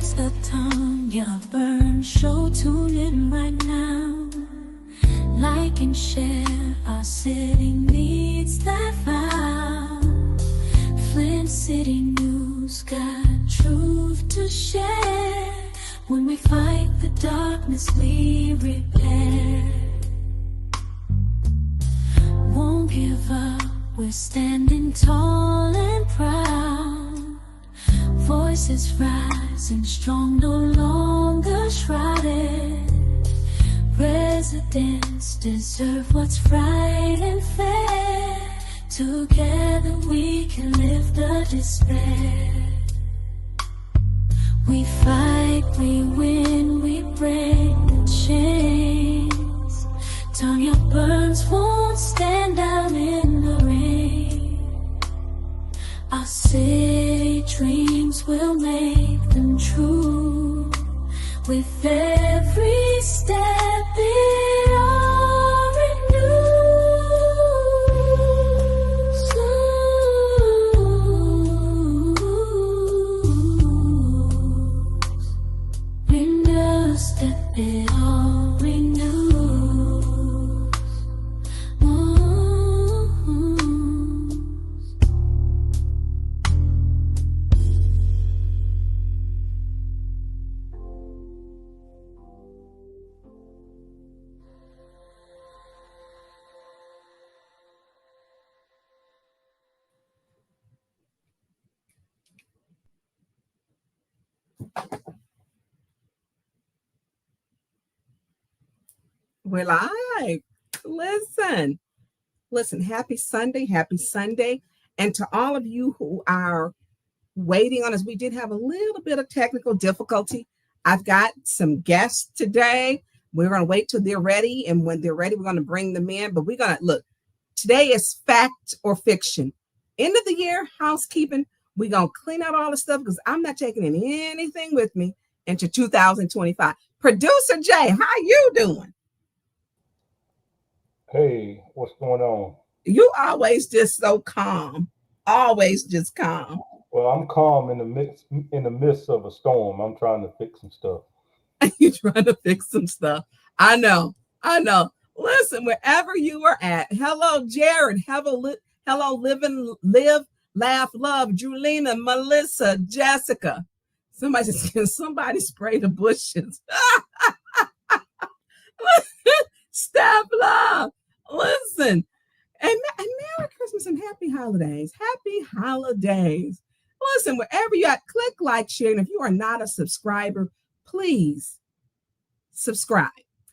It's the tongue, yeah, burn. Show tune in right now. Like and share, our city needs that file. Flint City News got truth to share. When we fight the darkness, we repair. Won't give up, we're standing tall and proud. Voices rising strong, no longer shrouded. Residents deserve what's right and fair. Together we can lift the despair. We fight, we win, we break the chains. Tongue your burns won't stand out in the rain. Our city dreams will make them true. With every step it all renews. In a step it all renews. We're live. Listen, happy Sunday. And to all of you who are waiting on us, we did have a little bit of technical difficulty. I've got some guests today. We're going to wait till they're ready. And when they're ready, we're going to bring them in. But we're going to look, today is fact or fiction. End of the year, housekeeping. We're going to clean out all the stuff because I'm not taking anything with me into 2025. Producer Jay, how you doing? Hey, what's going on? You always just so calm. Always just calm. Well, I'm calm in the midst of a storm. I'm trying to fix some stuff. You're trying to fix some stuff. I know. Listen, wherever you are at. Hello, Jared. Hello, live, laugh, love. Julina, Melissa, Jessica. Somebody spray the bushes. Step love. Listen, and Merry Christmas and Happy Holidays. Happy Holidays. Listen, wherever you at, click like, share. And if you are not a subscriber, please subscribe.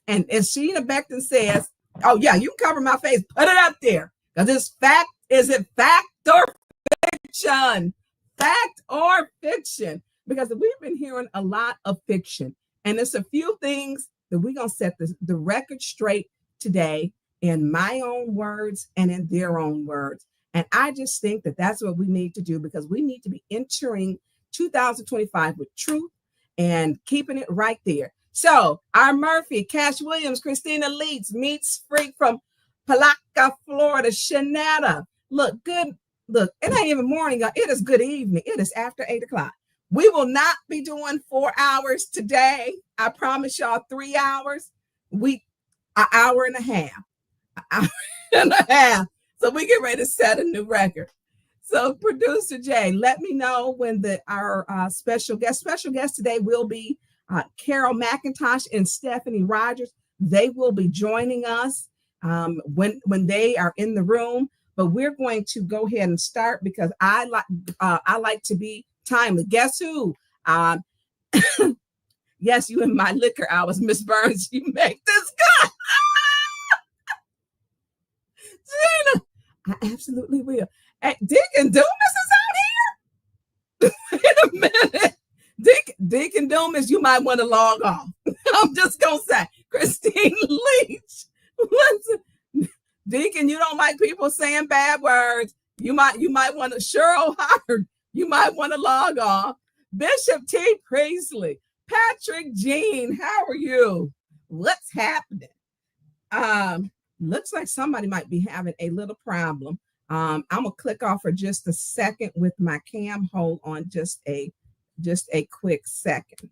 And as Sheena Beckton says, oh yeah, you can cover my face. Put it up there. Because it's fact. Is it fact or fiction? Fact or fiction? Because we've been hearing a lot of fiction. And there's a few things that we're going to set the record straight today in my own words and in their own words. And I just think that that's what we need to do because we need to be entering 2025 with truth and keeping it right there. So our Murphy, Cash Williams, Christina Leeds, Meets Freak from Palaca, Florida, Shanetta. Look, it ain't even morning. It is good evening. It is after 8 o'clock. We will not be doing 4 hours today. I promise y'all 3 hours. An hour and a half. So we get ready to set a new record. So Producer Jay, let me know when our special guest today will be Carol McIntosh and Stephanie Rogers. They will be joining us when they are in the room. But we're going to go ahead and start because I like to be timely. Guess who? Yes, you in my liquor hours, Miss Burns. You make this good. Gina, I absolutely will. Hey, Deacon Dumas is out here. Wait a minute. Deacon Dumas, you might want to log off. I'm just going to say, Christine Leach. Listen, Deacon, you don't like people saying bad words. You might want to, Cheryl Howard, you might want to log off. Bishop T. Priestley, Patrick Jean, how are you? What's happening? Looks like somebody might be having a little problem. I'm gonna click off for just a second with my cam. Hold on just a just a quick second.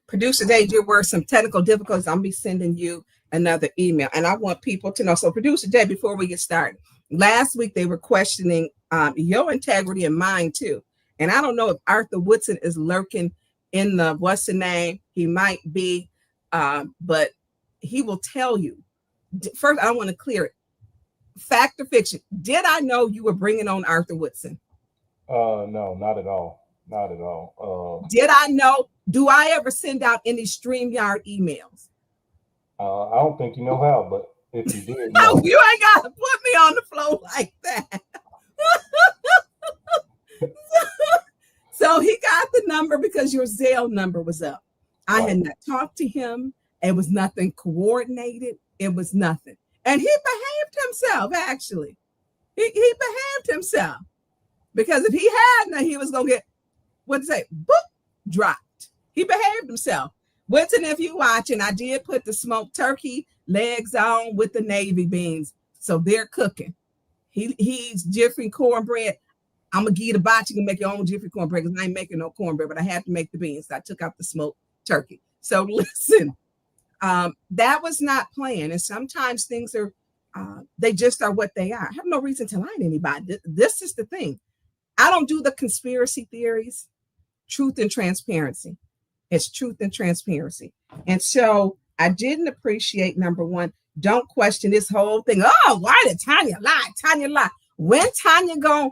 Producer Jay, there were some technical difficulties. I'll be sending you another email. And I want people to know. So, Producer Jay, before we get started, last week they were questioning your integrity and mine too. And I don't know if Arthur Woodson is lurking in the what's the name? He might be, but he will tell you. First, I want to clear it. Fact or fiction? Did I know you were bringing on Arthur Woodson? No, not at all. Not at all. Did I know? Do I ever send out any StreamYard emails? I don't think you know how, but if you did, no, you ain't got to put me on the floor like that. So he got the number because your Zelle number was up. I had not talked to him. It was nothing coordinated. It was nothing. And he behaved himself, actually. He behaved himself. Because if he hadn't, he was going to get, book dropped. He behaved himself. Winston, if you watching, I did put the smoked turkey legs on with the navy beans. So they're cooking. He's Jiffy cornbread. I'm going to give you the box. You can make your own Jiffy cornbread because I ain't making no cornbread, but I had to make the beans. So I took out the smoked turkey. So listen, that was not planned. And sometimes things are, they just are what they are. I have no reason to lie to anybody. This is the thing. I don't do the conspiracy theories. Truth and transparency. It's truth and transparency. And so I didn't appreciate, number one, don't question this whole thing. Oh, why did Tanya lie? Tanya lie. When Tanya gonna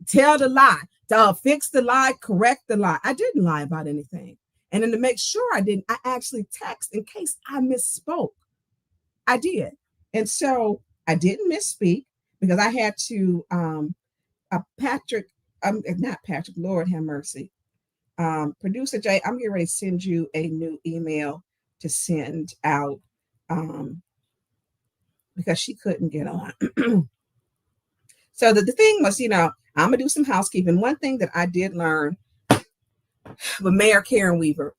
tell the lie, to fix the lie, correct the lie? I didn't lie about anything. And then to make sure I didn't, I actually text in case I misspoke. I did. And so I didn't misspeak because I had to not Patrick, Lord have mercy. Producer Jay, I'm getting ready to send you a new email to send out because she couldn't get on. So the thing was, I'm going to do some housekeeping. One thing that I did learn with Mayor Karen Weaver,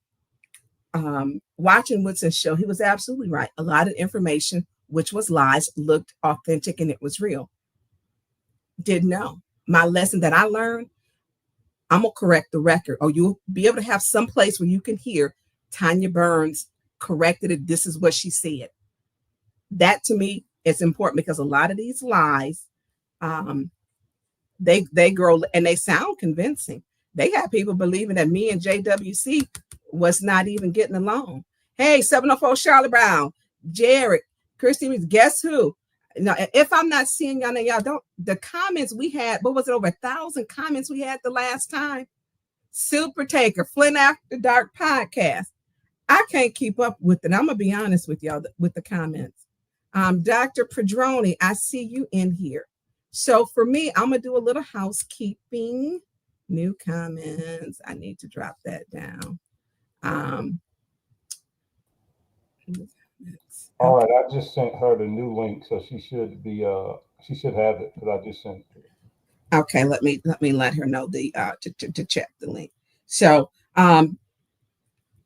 watching Woodson's show, he was absolutely right. A lot of information, which was lies, looked authentic and it was real. Didn't know. My lesson that I learned, I'm going to correct the record, or you'll be able to have some place where you can hear Tanya Burns corrected it. This is what she said. That to me is important because a lot of these lies, they grow and they sound convincing. They have people believing that me and JWC was not even getting along. Hey, 704 Charlotte Brown, Jared, Christy, guess who? Now, if I'm not seeing y'all don't, the comments we had, what was it, over 1,000 comments we had the last time? Super Taker, Flint After Dark podcast. I can't keep up with it. I'm going to be honest with y'all with the comments. Dr. Padroni, I see you in here. So for me, I'm going to do a little housekeeping. New comments. I need to drop that down. All right, I just sent her the new link, so she should be she should have it because I just sent it. Okay, let me let her know the to check the link. So I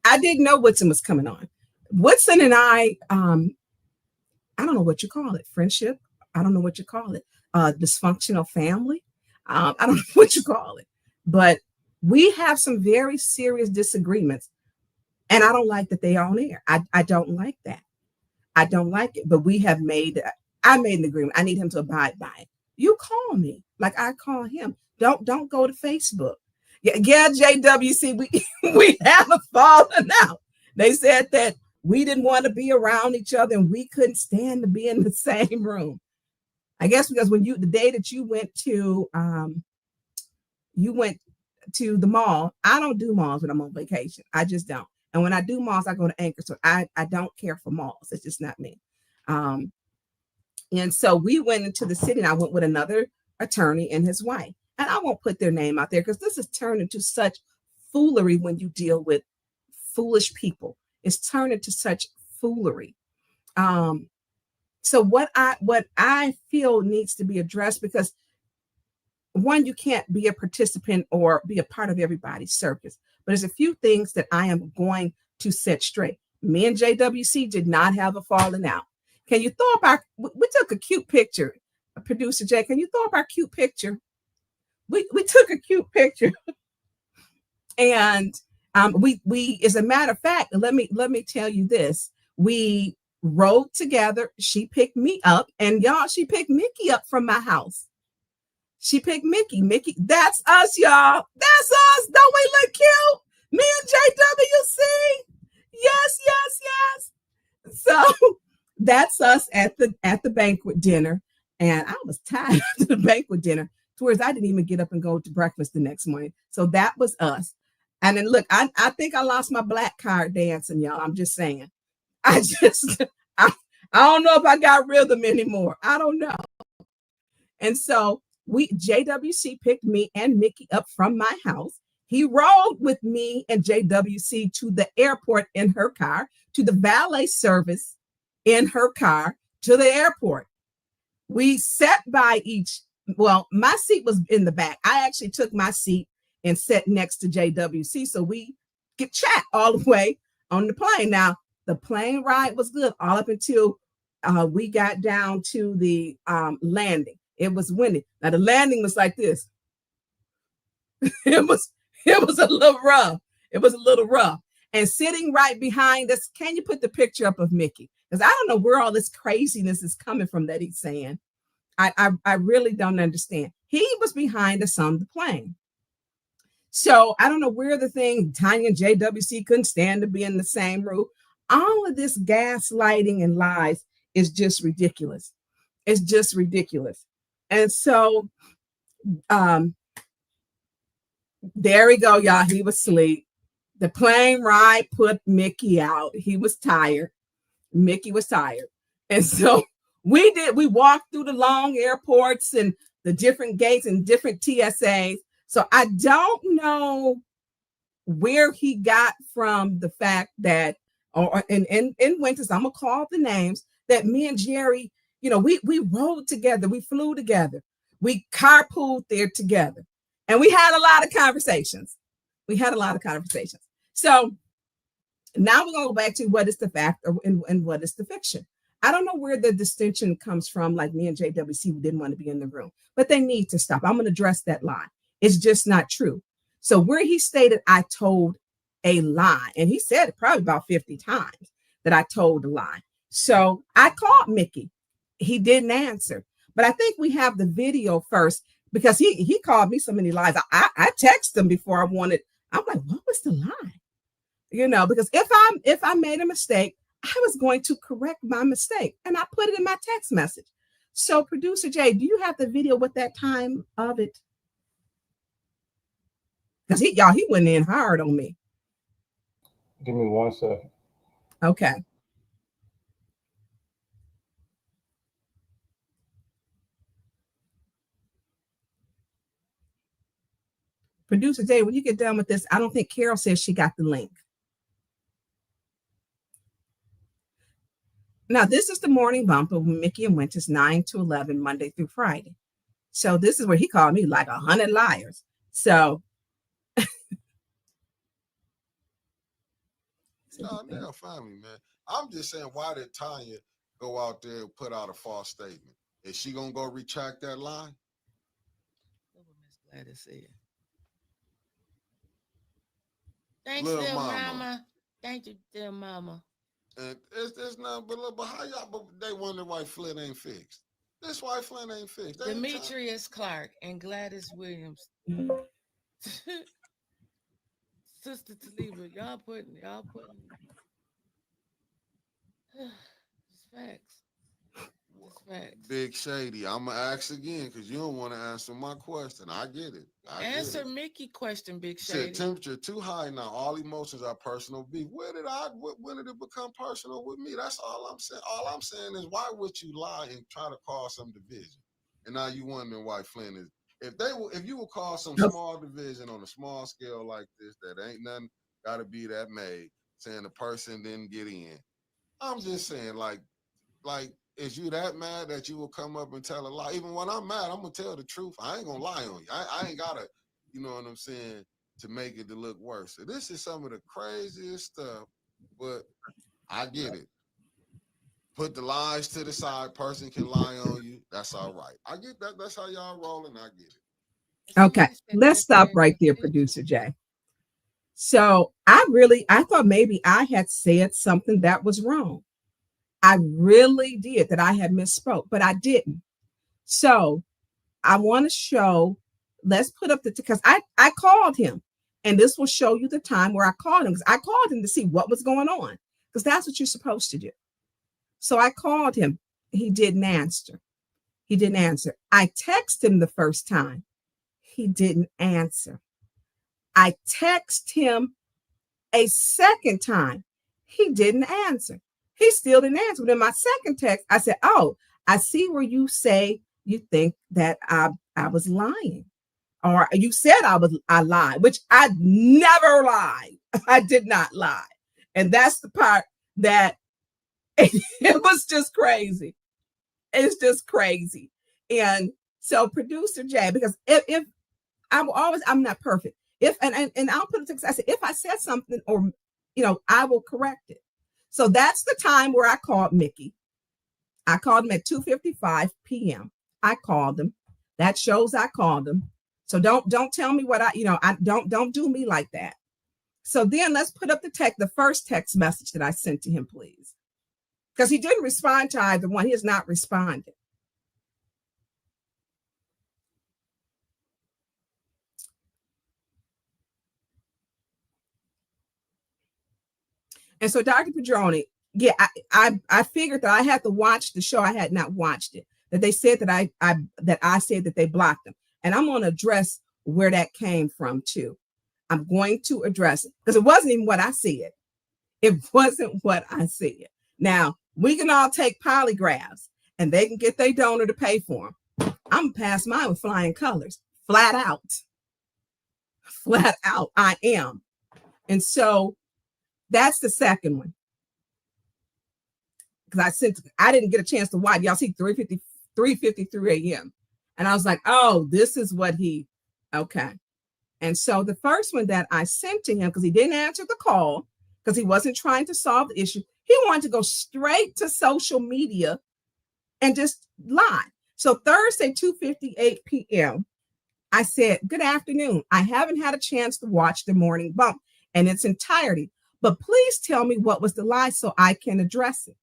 didn't know Woodson was coming on. Woodson and I don't know what you call it, friendship. I don't know what you call it. Dysfunctional family. I don't know what you call it, but we have some very serious disagreements, and I don't like that they are on air. I don't like that. I don't like it, but I made an agreement. I need him to abide by it. You call me like I call him. Don't go to Facebook. Yeah, JWC, we have a falling out. They said that we didn't want to be around each other and we couldn't stand to be in the same room. I guess because the day that you went to the mall. I don't do malls when I'm on vacation. I just don't. And when I do malls, I go to Anchor. So I don't care for malls. It's just not me. And so we went into the city and I went with another attorney and his wife. And I won't put their name out there because this has turned into such foolery when you deal with foolish people. It's turned into such foolery. So what I feel needs to be addressed, because one, you can't be a participant or be a part of everybody's circus. But there's a few things that I am going to set straight. Me and JWC did not have a falling out. Can you throw up our, we took a cute picture. Producer Jay, can you throw up our cute picture? We took a cute picture. And we, as a matter of fact, let me tell you this. We rode together. She picked me up, and y'all, she picked Mickey up from my house. She picked Mickey. Mickey, that's us, y'all. That's us. Don't we look cute? Me and JWC. Yes, yes, yes. So that's us at the banquet dinner. And I was tired after the banquet dinner, towards I didn't even get up and go to breakfast the next morning. So that was us. And then look, I think I lost my black card dancing, y'all. I'm just saying. I don't know if I got rhythm anymore. I don't know. And so JWC picked me and Mickey up from my house. He rode with me and JWC to the airport in her car, to the valet service in her car, to the airport. We sat by well, my seat was in the back. I actually took my seat and sat next to JWC so we could chat all the way on the plane. Now, the plane ride was good all up until we got down to the landing. It was windy. Now, the landing was like this. It was a little rough. It was a little rough. And sitting right behind us, can you put the picture up of Mickey? Because I don't know where all this craziness is coming from that he's saying. I really don't understand. He was behind us on the plane. So I don't know where the thing, Tanya and JWC couldn't stand to be in the same room. All of this gaslighting and lies is just ridiculous. It's just ridiculous. And so there we go, y'all. He was asleep. The plane ride put Mickey out. He was tired. Mickey was tired. And so we walked through the long airports and the different gates and different TSAs. So I don't know where he got from the fact that, or in Winters, I'm gonna call the names, that me and Jerry, we rode together, we flew together, we carpooled there together, and we had a lot of conversations. So now we're gonna go back to what is the fact and what is the fiction. I don't know where the distinction comes from, like me and JWC didn't want to be in the room, but they need to stop. I'm going to address that lie. It's just not true. So where he stated I told a lie, and he said it probably about 50 times that I told a lie. So I called Mickey. He didn't answer, but I think we have the video first, because he called me so many lies. I texted him before I wanted. I'm like, what was the lie? Because if I made a mistake, I was going to correct my mistake, and I put it in my text message. So, Producer Jay, do you have the video with that time of it? Because he went in hard on me. Give me 1 second. Okay. Producer Jay, when you get done with this, I don't think Carol says she got the link. Now, this is the morning bump of Mickey and Winters, 9 to 11, Monday through Friday. So this is where he called me like 100 liars. So. No, they'll find me, man. I'm just saying, why did Tanya go out there and put out a false statement? Is she going to go retract that lie? What Miss Gladys said. Thanks, Little dear mama. mama. Thank you, dear mama. And it's not, but how y'all, but they wonder why Flint ain't fixed. That's why Flint ain't fixed. Demetrius Clark and Gladys Williams. Sister Taliba, y'all putting it's facts. It's facts. Big Shady, I'm going to ask again because you don't want to answer my question. I get it. Answer Mickey question, Big Shady. Said temperature too high now. All emotions are personal beef. When did it become personal with me? That's all I'm saying. All I'm saying is, why would you lie and try to cause some division? and now you wondering why Flint is. If you would call some Nope. small division on a small scale like this, that ain't nothing got to be that made, saying the person didn't get in. I'm just saying, like, is you that mad that you will come up and tell a lie? Even when I'm mad, I'm gonna tell the truth. I ain't gonna lie on you. I ain't gotta, you know what I'm saying, to make it to look worse. So this is some of the craziest stuff, but I get it. Put the lies to the side. Person can lie on you. That's all right. I get that. That's how y'all rolling. I get it. Okay, Somebody said let's that stop they're right there, intentional. producer Jay. So I thought maybe I had said something that was wrong. I really did, that I had misspoke, but I didn't. So I want to show, let's put up because I called him, and this will show you the time where I called him, because I called him to see what was going on, because that's what you're supposed to do. So I called him. He didn't answer. I texted him the first time. He didn't answer. I texted him a second time. He didn't answer. He still didn't answer. But in my second text, I said, "Oh, I see where you say you think that I was lying, or you said I lied, which I never lied. I did not lie." And that's the part that it was just crazy. It's just crazy. And so, producer Jay, because if I'm not perfect. If and I'll put it to, I said, if I said something, or I will correct it. So that's the time where I called Mickey. I called him at 2:55 p.m. I called him. That shows I called him. So don't tell me what I don't do me like that. So then let's put up the first text message that I sent to him, please. Because he didn't respond to either one. He has not responded. And so, Dr. Padroni, yeah, I figured that I had to watch the show. I had not watched it. That they said that I said that they blocked them, and I'm going to address where that came from too. I'm going to address it because it wasn't even what I said. It wasn't what I said. Now we can all take polygraphs, and they can get their donor to pay for them. I'm past mine with flying colors, flat out. I am, and so. That's the second one. Because I didn't get a chance to watch. Y'all see 3:53 a.m. And I was like, oh, this is what okay. And so the first one that I sent to him, because he didn't answer the call, because he wasn't trying to solve the issue. He wanted to go straight to social media and just lie. So Thursday, 2:58 p.m., I said, good afternoon. I haven't had a chance to watch the morning bump in its entirety. But please tell me what was the lie so I can address it.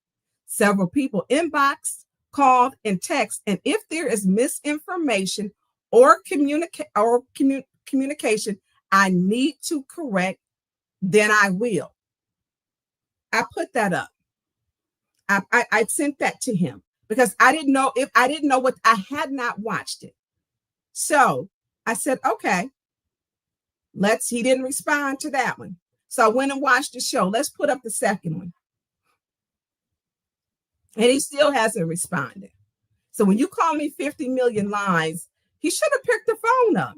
Several people inboxed, called, and text. And if there is misinformation or communication I need to correct, then I will. I put that up. I sent that to him because I didn't know what I had not watched it. So I said, okay, he didn't respond to that one. So I went and watched the show. Let's put up the second one. And he still hasn't responded. So when you call me 50 million lies, he should have picked the phone up.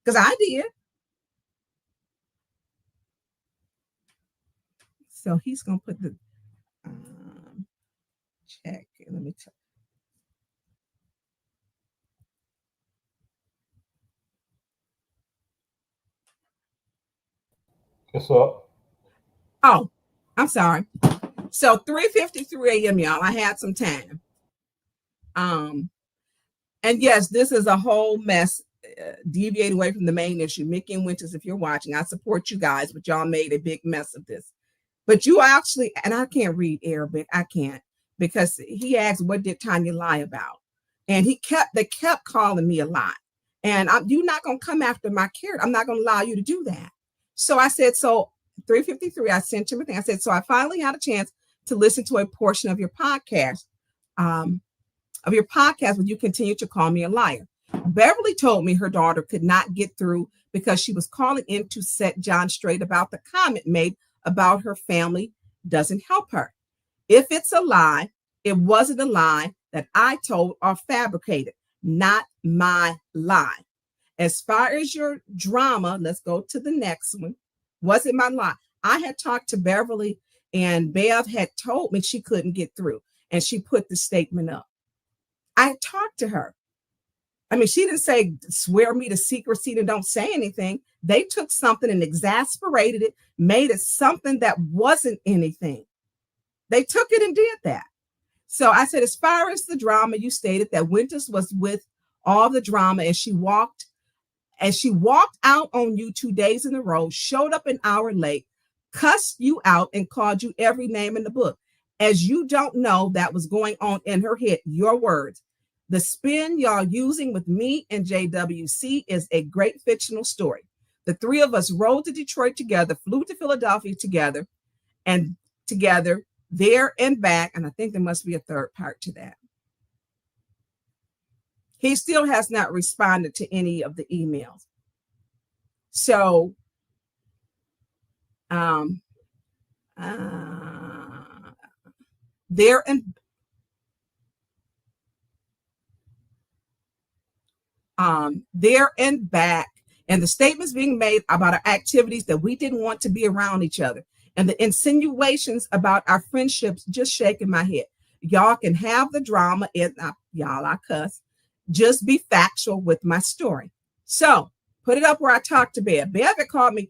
Because I did. So he's going to put the check. Let me tell. What's up? Oh, I'm sorry. So 3:53 a.m., y'all. I had some time. And yes, this is a whole mess, deviating away from the main issue. Mickey and Winters, if you're watching, I support you guys, but y'all made a big mess of this. But you actually, and I can't read Arabic. I can't, because he asked, what did Tanya lie about? And they kept calling me a lie. And you're not going to come after my character. I'm not going to allow you to do that. So I said, so 3:53, I sent you everything. I said, so I finally had a chance to listen to a portion of your podcast, where you continue to call me a liar. Beverly told me her daughter could not get through because she was calling in to set John straight about the comment made about her family doesn't help her. If it's a lie, it wasn't a lie, that I told are fabricated, not my lie. As far as your drama, let's go to the next one. Was it my lie? I had talked to Beverly, and Bev had told me she couldn't get through, and she put the statement up. I talked to her. I mean, she didn't say swear me to secrecy and don't say anything. They took something and exasperated it, made it something that wasn't anything. They took it and did that. So I said, as far as the drama, you stated that Winters was with all the drama, and she walked out on you 2 days in a row, showed up an hour late, cussed you out, and called you every name in the book. As you don't know that was going on in her head, your words. The spin y'all using with me and JWC is a great fictional story. The three of us rode to Detroit together, flew to Philadelphia together, there and back. And I think there must be a third part to that. He still has not responded to any of the emails. So, there and back, and the statements being made about our activities that we didn't want to be around each other, and the insinuations about our friendships, just shaking my head. Y'all can have the drama, and y'all, I cuss. Just be factual with my story. So put it up where I talked to Bev. Bev had called me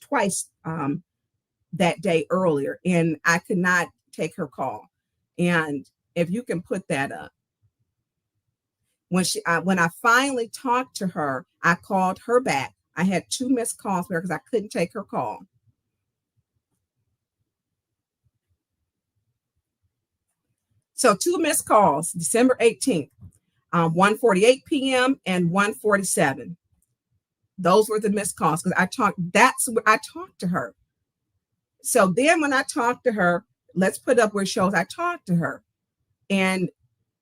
twice that day earlier, and I could not take her call. And if you can put that up. When I finally talked to her, I called her back. I had 2 missed calls because I couldn't take her call. So 2 missed calls, December 18th, 1:48 p.m. and 1:47. Those were the missed calls because that's where I talked to her. So then when I talked to her, let's put up where it shows I talked to her. And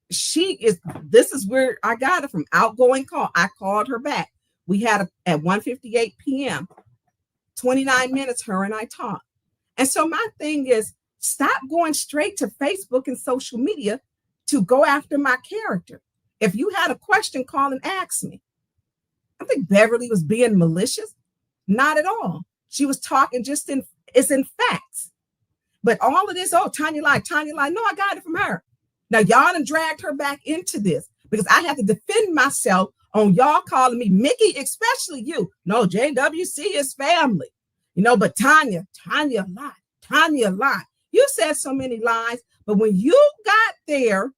this is where I got it from, outgoing call. I called her back. We had at 1:58 p.m., 29 minutes, her and I talked. And so my thing is, stop going straight to Facebook and social media to go after my character. If you had a question, call and ask me. I think Beverly was being malicious. Not at all. She was talking it's in facts. But all of this, Tanya lied. No, I got it from her. Now, y'all done dragged her back into this because I have to defend myself on y'all calling me Mickey, especially you. No, JWC is family. But Tanya lied. You said so many lies, but when you got there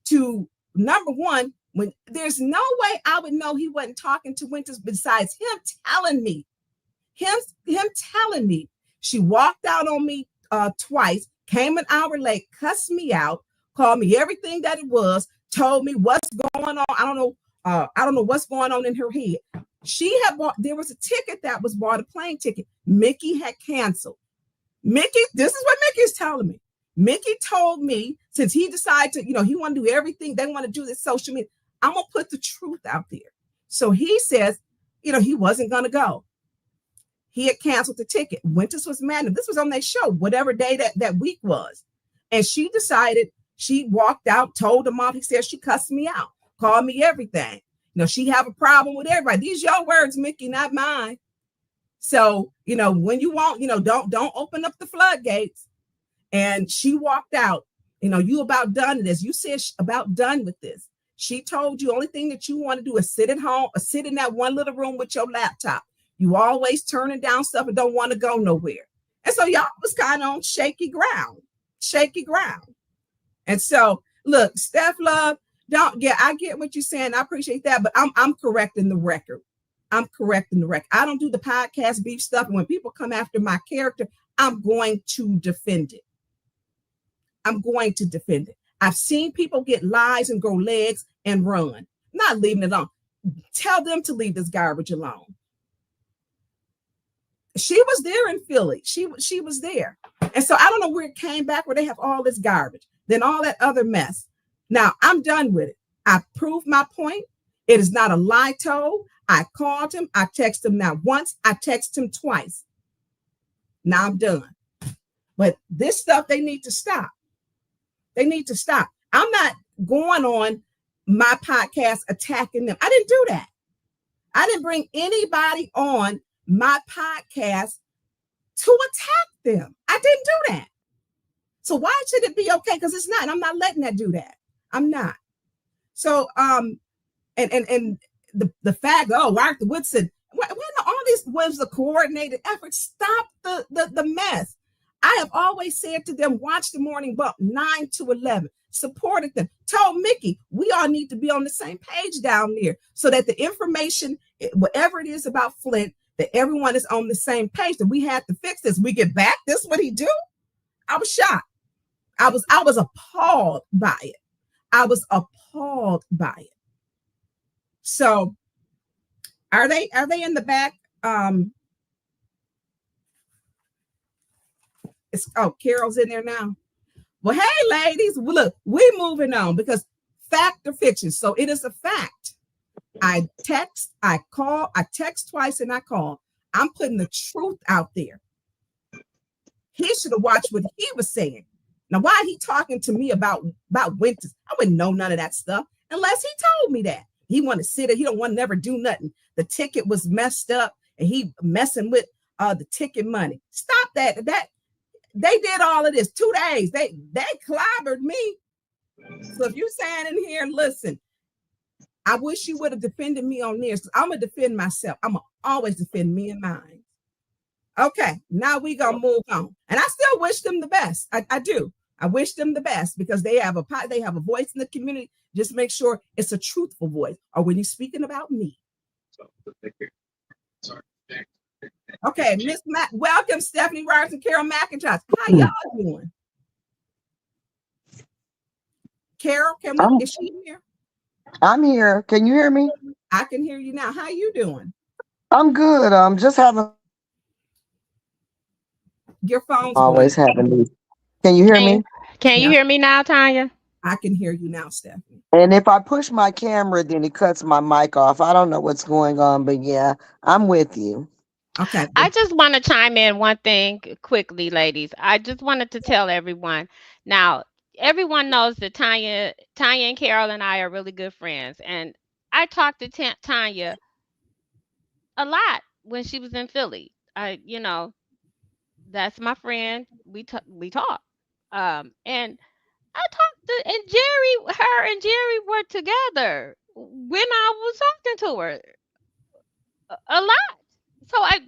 to number one, when there's no way I would know he wasn't talking to Winters besides him telling me. She walked out on me twice, came an hour late, cussed me out, called me everything that it was, told me what's going on. I don't know what's going on in her head. There was a ticket that was bought, a plane ticket. Mickey had canceled. This is what Mickey's telling me. Mickey told me, since he decided to, he want to do everything, they want to do this social media, I'm going to put the truth out there. So he says, he wasn't going to go. He had canceled the ticket. Winters was mad. This was on their show, whatever day that week was. And she decided, she walked out, told him off. He said she cussed me out, called me everything. She have a problem with everybody. These your words, Mickey, not mine. So, when you want, don't open up the floodgates. And she walked out. You about done with this. You said about done with this. She told you only thing that you want to do is sit at home or sit in that one little room with your laptop. You always turning down stuff and don't want to go nowhere. And so y'all was kind of on shaky ground. And so, look, Steph Love, I get what you're saying. I appreciate that, but I'm correcting the record. I don't do the podcast beef stuff. And when people come after my character, I'm going to defend it. I've seen people get lies and grow legs and run. I'm not leaving it alone. Tell them to leave this garbage alone. She was there in Philly. She was there. And so I don't know where it came back where they have all this garbage, then all that other mess. Now I'm done with it. I proved my point. It is not a lie told. I called him. I texted him not once. I texted him twice. Now I'm done. But this stuff, they need to stop. I'm not going on my podcast attacking them. I didn't do that. I didn't bring anybody on my podcast to attack them. I didn't do that. So why should it be okay? Because it's not. And I'm not letting that do that. I'm not. So and the fact, Arthur Woodson, when all this was a coordinated effort, stop the mess. I have always said to them, watch the morning bump 9 to 11. Supported them. Told Mickey, we all need to be on the same page down there so that the information, whatever it is about Flint, that everyone is on the same page, that we had to fix this. We get back. This is what he do. I was shocked. I was appalled by it. I was appalled by it. So are they in the back? Carol's in there now. Well, hey, ladies, look, we're moving on because fact or fiction. So it is a fact. I text, I call, I text twice and I call. I'm putting the truth out there. He should have watched what he was saying. Now, why he talking to me about winters? I wouldn't know none of that stuff unless he told me that. He want to sit there. He don't want to never do nothing. The ticket was messed up and he messing with the ticket money. Stop that. They did all of this 2 days. They clobbered me. So if you saying in here, listen, I wish you would have defended me on this. I'm going to defend myself. I'm going to always defend me and mine. Okay, now we going to move on. And I still wish them the best. I do. I wish them the best because they have a voice in the community. Just make sure it's a truthful voice. Or when you're speaking about me. Okay, Miss Matt, welcome, Stephanie Roberts and Carol McIntosh. How y'all doing? Carol, is she here? I'm here. Can you hear me? I can hear you now. How you doing? I'm good. Just having your phone's always going. having these. Can you hear me? Can you hear me now, Tanya? I can hear you now, Stephanie. And if I push my camera, then it cuts my mic off. I don't know what's going on, but yeah, I'm with you. Okay. I just want to chime in one thing quickly, ladies. I just wanted to tell everyone. Now, everyone knows that Tanya and Carol and I are really good friends. And I talked to Tanya a lot when she was in Philly. That's my friend. We talk. And I talked to, and her and Jerry were together when I was talking to her a lot. So I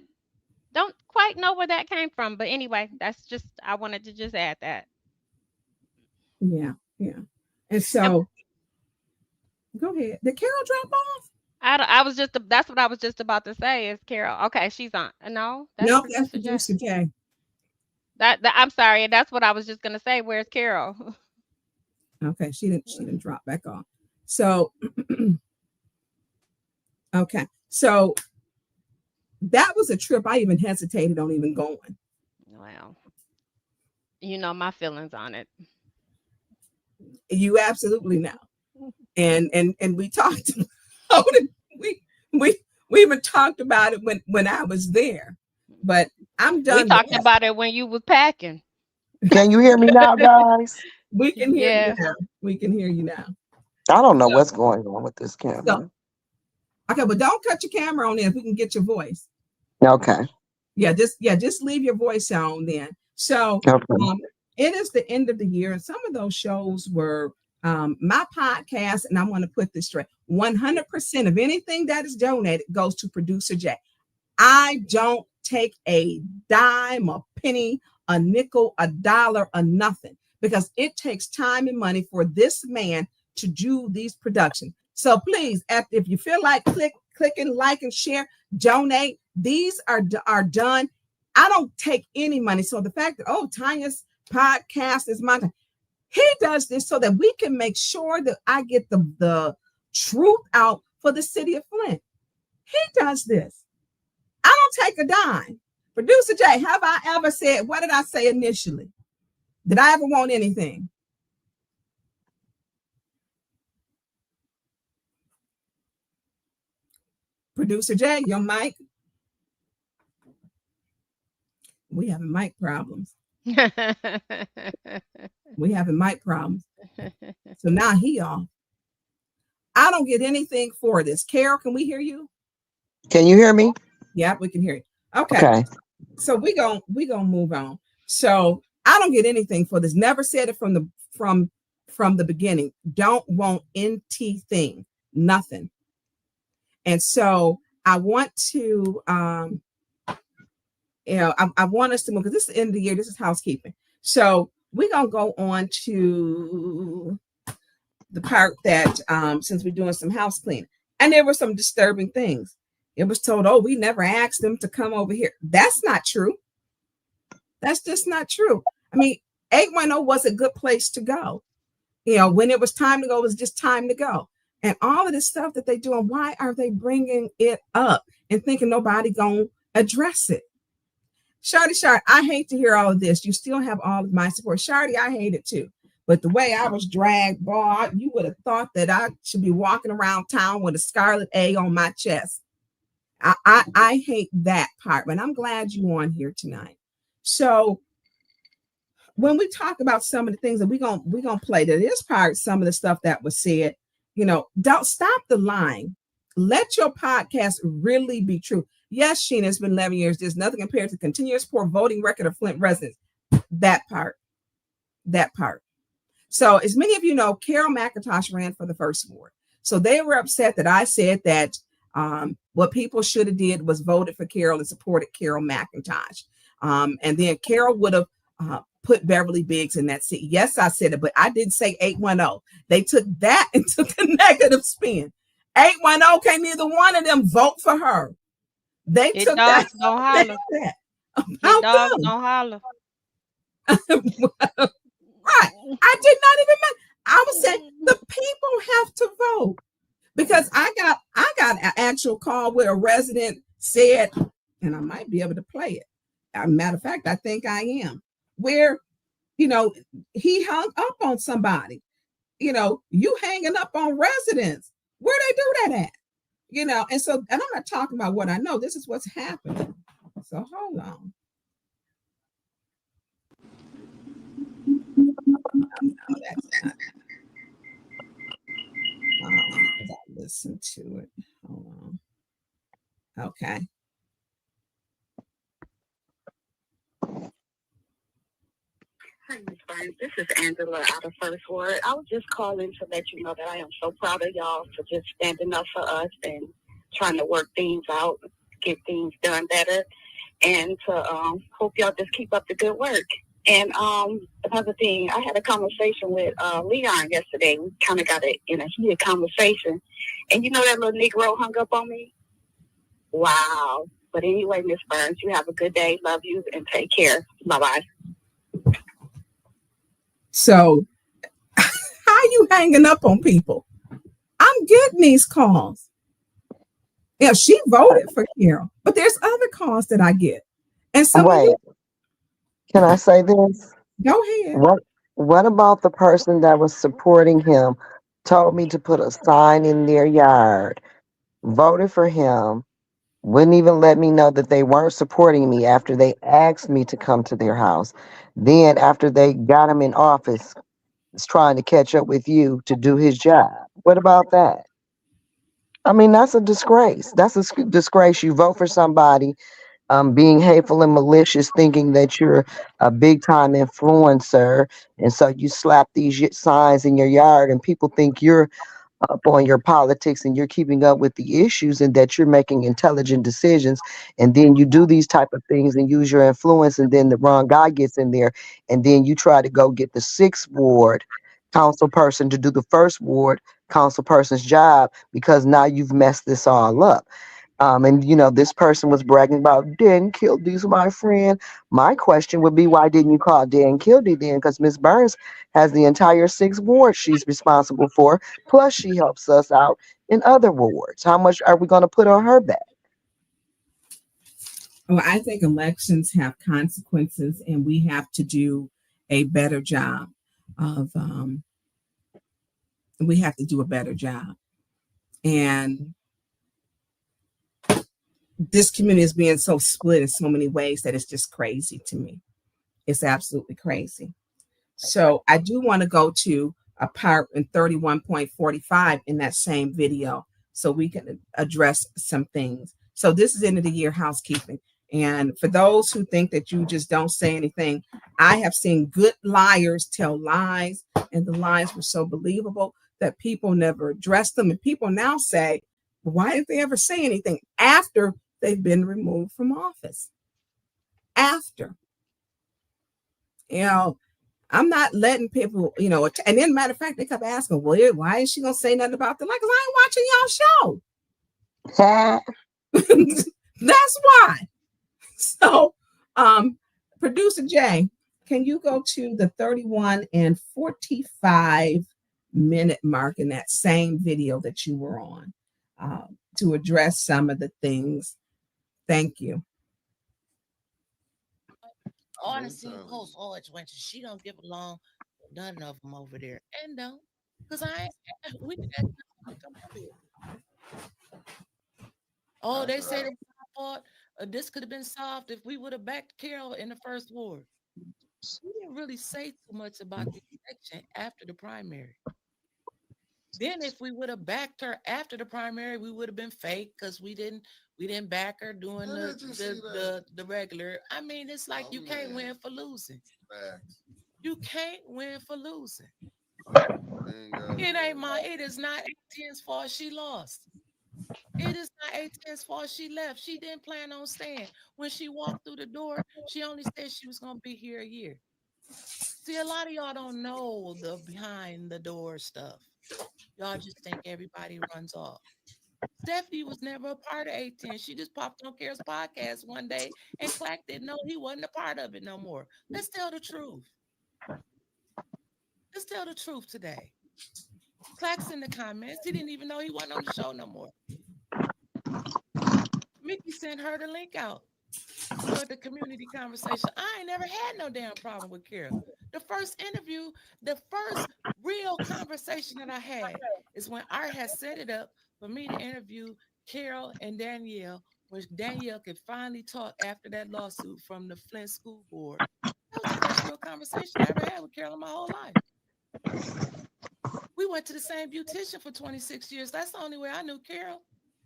don't quite know where that came from, but anyway, I wanted to just add that. Yeah. And so, go ahead. Did Carol drop off? That's what I was just about to say. Is Carol? Okay, she's on. No, that's Producer J. I'm sorry. That's what I was just gonna say. Where's Carol? Okay, she didn't drop back off. So, okay, so that was a trip I even hesitated on even going. Well, you know my feelings on it. You absolutely know. And we talked about it. We even talked about it when I was there. But I'm done. We talked about it when you was packing. Can you hear me now, guys? We can hear you now. We can hear you now. I don't know what's going on with this camera. So, okay, but don't cut your camera on if we can get your voice. Okay. Yeah, just leave your voice on then. So it is the end of the year, and some of those shows were my podcast, and I want to put this straight. 100% of anything that is donated goes to Producer J. I don't take a dime, a penny, a nickel, a dollar, or nothing, because it takes time and money for this man to do these productions. So please, if you feel like clicking, like, and share, donate. These are done. I don't take any money. So the fact that, Tanya's podcast is mine. He does this so that we can make sure that I get the truth out for the city of Flint. He does this. I don't take a dime. Producer J, have I ever said, what did I say initially? Did I ever want anything? Producer J, your mic. We having mic problems. We having mic problems. So now he off. I don't get anything for this. Carol, can we hear you? Can you hear me? Yeah, we can hear you. Okay. Okay. So we gonna move on. So I don't get anything for this. Never said it from the beginning. Don't want anything, nothing. And so I want to I want us to move because this is the end of the year. This is housekeeping. So we're gonna go on to the part that since we're doing some house cleaning, and there were some disturbing things. It was told, oh, we never asked them to come over here. That's not true. That's just not true. I mean, 810 was a good place to go. When it was time to go, it was just time to go. And all of this stuff that they do, and why are they bringing it up and thinking nobody gonna address it? Shardy, I hate to hear all of this. You still have all of my support. Shardy, I hate it too. But the way I was dragged, boy, you would have thought that I should be walking around town with a scarlet A on my chest. I hate that part, but I'm glad you're on here tonight. So when we talk about some of the things that we're gonna play, that is part some of the stuff that was said, don't stop the lying. Let your podcast really be true. Yes, Sheena, it's been 11 years. There's nothing compared to continuous poor voting record of Flint residents. That part. So as many of you know, Carol McIntosh ran for the first ward. So they were upset that I said that what people should have did was voted for Carol and supported Carol McIntosh. And then Carol would have put Beverly Biggs in that seat. Yes, I said it, but I didn't say 810. They took that and took a negative spin. 810, can't neither one of them vote for her. They It took dogs that. don't holler. It dogs don't holler. Right. I did not even I was saying the people have to vote. Because I got an actual call where a resident said, and I might be able to play it. As a matter of fact, I think I am, where he hung up on somebody. You hanging up on residents. Where they do that at? And so, and I'm not talking about what I know. This is what's happening. So hold on. No, that's not. I listen to it. Hold on. Okay. Hi, Ms. Burns. This is Angela out of First Ward. I was just calling to let you know that I am so proud of y'all for just standing up for us and trying to work things out, get things done better, and to hope y'all just keep up the good work. And another thing, I had a conversation with Leon yesterday. We kind of got in a heated conversation. And you know that little Negro hung up on me? Wow. But anyway, Ms. Burns, you have a good day. Love you and take care. Bye-bye. So how you hanging up on people? I'm getting these calls. Yeah, she voted for Carol, but there's other calls that I get. And some of you, Can I say this? go ahead. What about the person that was supporting him, told me to put a sign in their yard, voted for him, wouldn't even let me know that they weren't supporting me after they asked me to come to their house. Then after they got him in office, is trying to catch up with you to do his job. What about that? I mean, that's a disgrace. That's a disgrace. You vote for somebody being hateful and malicious, thinking that you're a big time influencer. And so you slap these signs in your yard, and people think you're up on your politics and you're keeping up with the issues and that you're making intelligent decisions. And then you do these type of things and use your influence, and then the wrong guy gets in there, and then you try to go get the sixth ward council person to do the first ward council person's job because now you've messed this all up. And this person was bragging about Dan Kildee, my friend. My question would be, why didn't you call Dan Kildee then? Because Miss Burns has the entire sixth ward she's responsible for. Plus, she helps us out in other wards. How much are we going to put on her back? Well, I think elections have consequences, and we have to do a better job of. We have to do a better job, and this community is being so split in so many ways that it's just crazy to me. It's absolutely crazy. So I do want to go to a part in 31.45 in that same video so we can address some things. So this is end of the year housekeeping. And for those who think that you just don't say anything, I have seen good liars tell lies, and the lies were so believable that people never addressed them. And people now say, why didn't they ever say anything after they've been removed from office? After, you know, I'm not letting people, and then matter of fact, they kept asking, well, why is she gonna say nothing about the like? Because I ain't watching y'all show. That's why. So, producer Jay, can you go to the 31 and 45-minute mark in that same video that you were on to address some of the things? Thank you. All the seen post, oh, it's when she don't get along with none of them over there. And don't. Because we did that come over here. Oh, they say that I thought this could have been solved if we would have backed Carol in the first ward. We didn't really say too much about the election after the primary. Then if we would have backed her after the primary, we would have been fake because we didn't back her doing the regular. I mean, it's like you can't win for losing. You can't win for losing. It is not ATN's fault she lost. It is not ATN's fault she left. She didn't plan on staying. When she walked through the door, she only said she was going to be here a year. See, a lot of y'all don't know the behind the door stuff. Y'all just think everybody runs off. Stephanie was never a part of A10. She just popped on Kara's podcast one day and Clack didn't know he wasn't a part of it no more. Let's tell the truth. Let's tell the truth today. Clack's in the comments. He didn't even know he wasn't on the show no more. Mickey sent her the link out for the community conversation. I ain't never had no damn problem with Kara. The first interview, the first real conversation that I had is when Art had set it up for me to interview Carol and Danielle, when Danielle could finally talk after that lawsuit from the Flint School Board. That was the first real conversation I ever had with Carol in my whole life. We went to the same beautician for 26 years. That's the only way I knew Carol.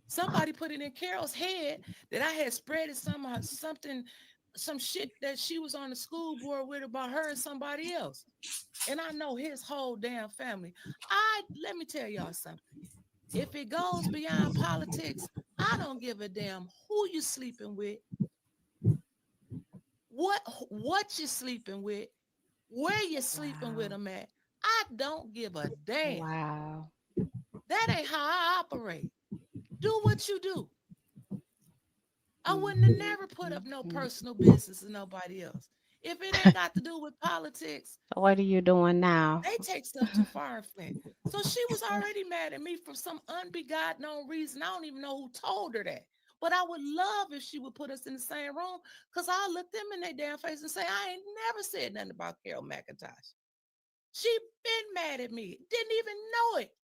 Somebody put it in Carol's head that I had spread some shit that she was on the school board with about her and somebody else. And I know his whole damn family. Let me tell y'all something. If it goes beyond politics, I don't give a damn who you sleeping with, what you sleeping with, where you sleeping with them at. I don't give a damn. Wow. That ain't how I operate. Do what you do. I wouldn't have never put up no personal business to nobody else. If it ain't got to do with politics, What are you doing now? they take stuff too far in Flint. So she was already mad at me for some unbegotten reason. I don't even know who told her that. But I would love if she would put us in the same room because I'll look them in their damn face and say, I ain't never said nothing about Carol McIntosh. She been mad at me. Didn't even know it.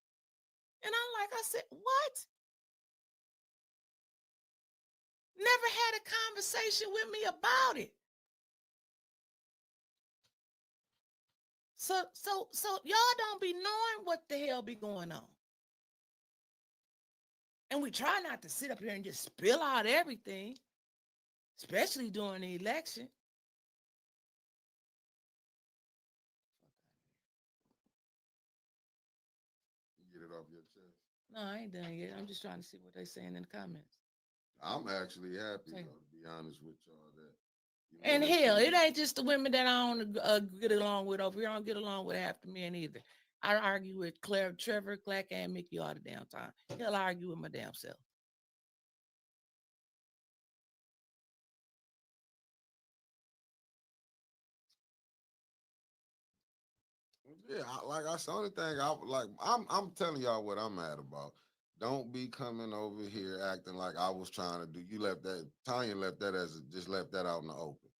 And I'm like, I said, what? Never had a conversation with me about it. So y'all don't be knowing what the hell be going on. And we try not to sit up here and just spill out everything, especially during the election. Get it off your chest. No, I ain't done yet. I'm just trying to see what they're saying in the comments. I'm actually happy, though, to be honest with y'all. And hell, it ain't just the women that I don't get along with over here. I don't get along with half the men either. I argue with Claire, Trevor, Clack, and Mickey all the damn time. Hell, I argue with my damn self. Yeah, that's the only thing I'm telling y'all what I'm mad about. Don't be coming over here acting like I was trying to do. You left that Tanya left that just left that out in the open.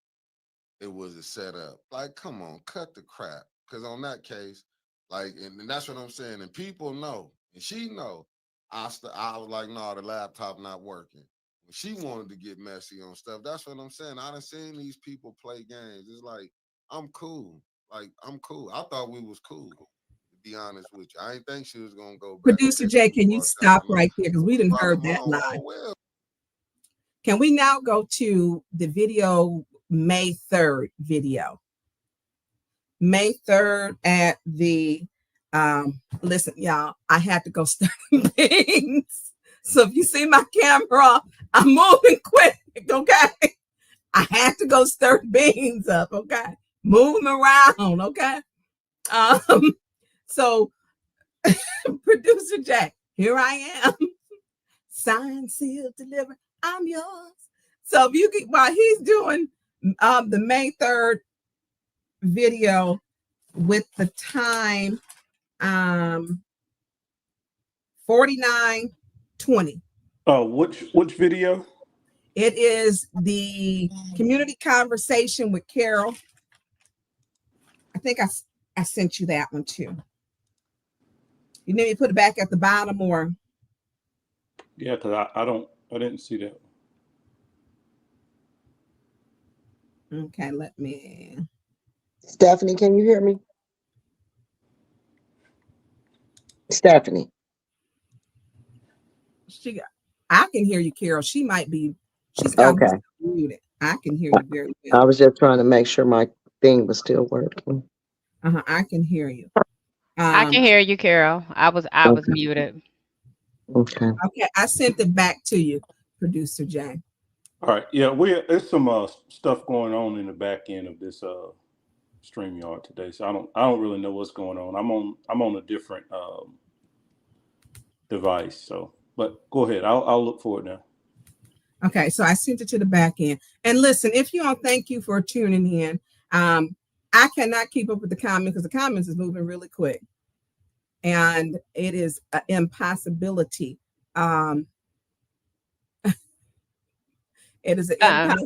It was a setup. Like, come on, cut the crap. Cause on that case, and that's what I'm saying. And people know, and she know. I was like, no, the laptop not working. When she wanted to get messy on stuff, that's what I'm saying. I done seen these people play games. It's like, I'm cool. Like, I'm cool. I thought we was cool. To be honest with you, I didn't think she was gonna go back Producer that Jay, too can you far down stop the line. right there? Because we didn't Brother heard that Mo, live. oh well. Can we now go to the video, May 3rd video? May 3rd at the, listen, y'all, I had to go stir things. So if you see my camera, I'm moving quick, okay? I had to go stir beans up, okay? Move them around, okay? So Producer Jack, here I am. Signed, sealed, delivered. I'm yours. So if you get, while he's doing the May 3rd video with the time 49:20. Oh, which video? It is the community conversation with Carol. I think I sent you that one too. You need me to put it back at the bottom or? Yeah, because I didn't see that. Okay, let me. Stephanie, can you hear me? Stephanie. I can hear you, Carol. She's got Okay. herself muted. I can hear you very I well. was just trying to make sure my thing was still working. I can hear you. I can hear you, Carol. I was Okay. muted. Okay. Okay, I sent it back to you, Producer Jay. All right. Yeah, there's some stuff going on in the back end of this StreamYard today. So I don't really know what's going on. I'm on a different device. So, but go ahead. I'll look for it now. Okay, so I sent it to the back end. And listen, if you all, thank you for tuning in. I cannot keep up with the comments because the comments is moving really quick. And it is an impossibility. It is an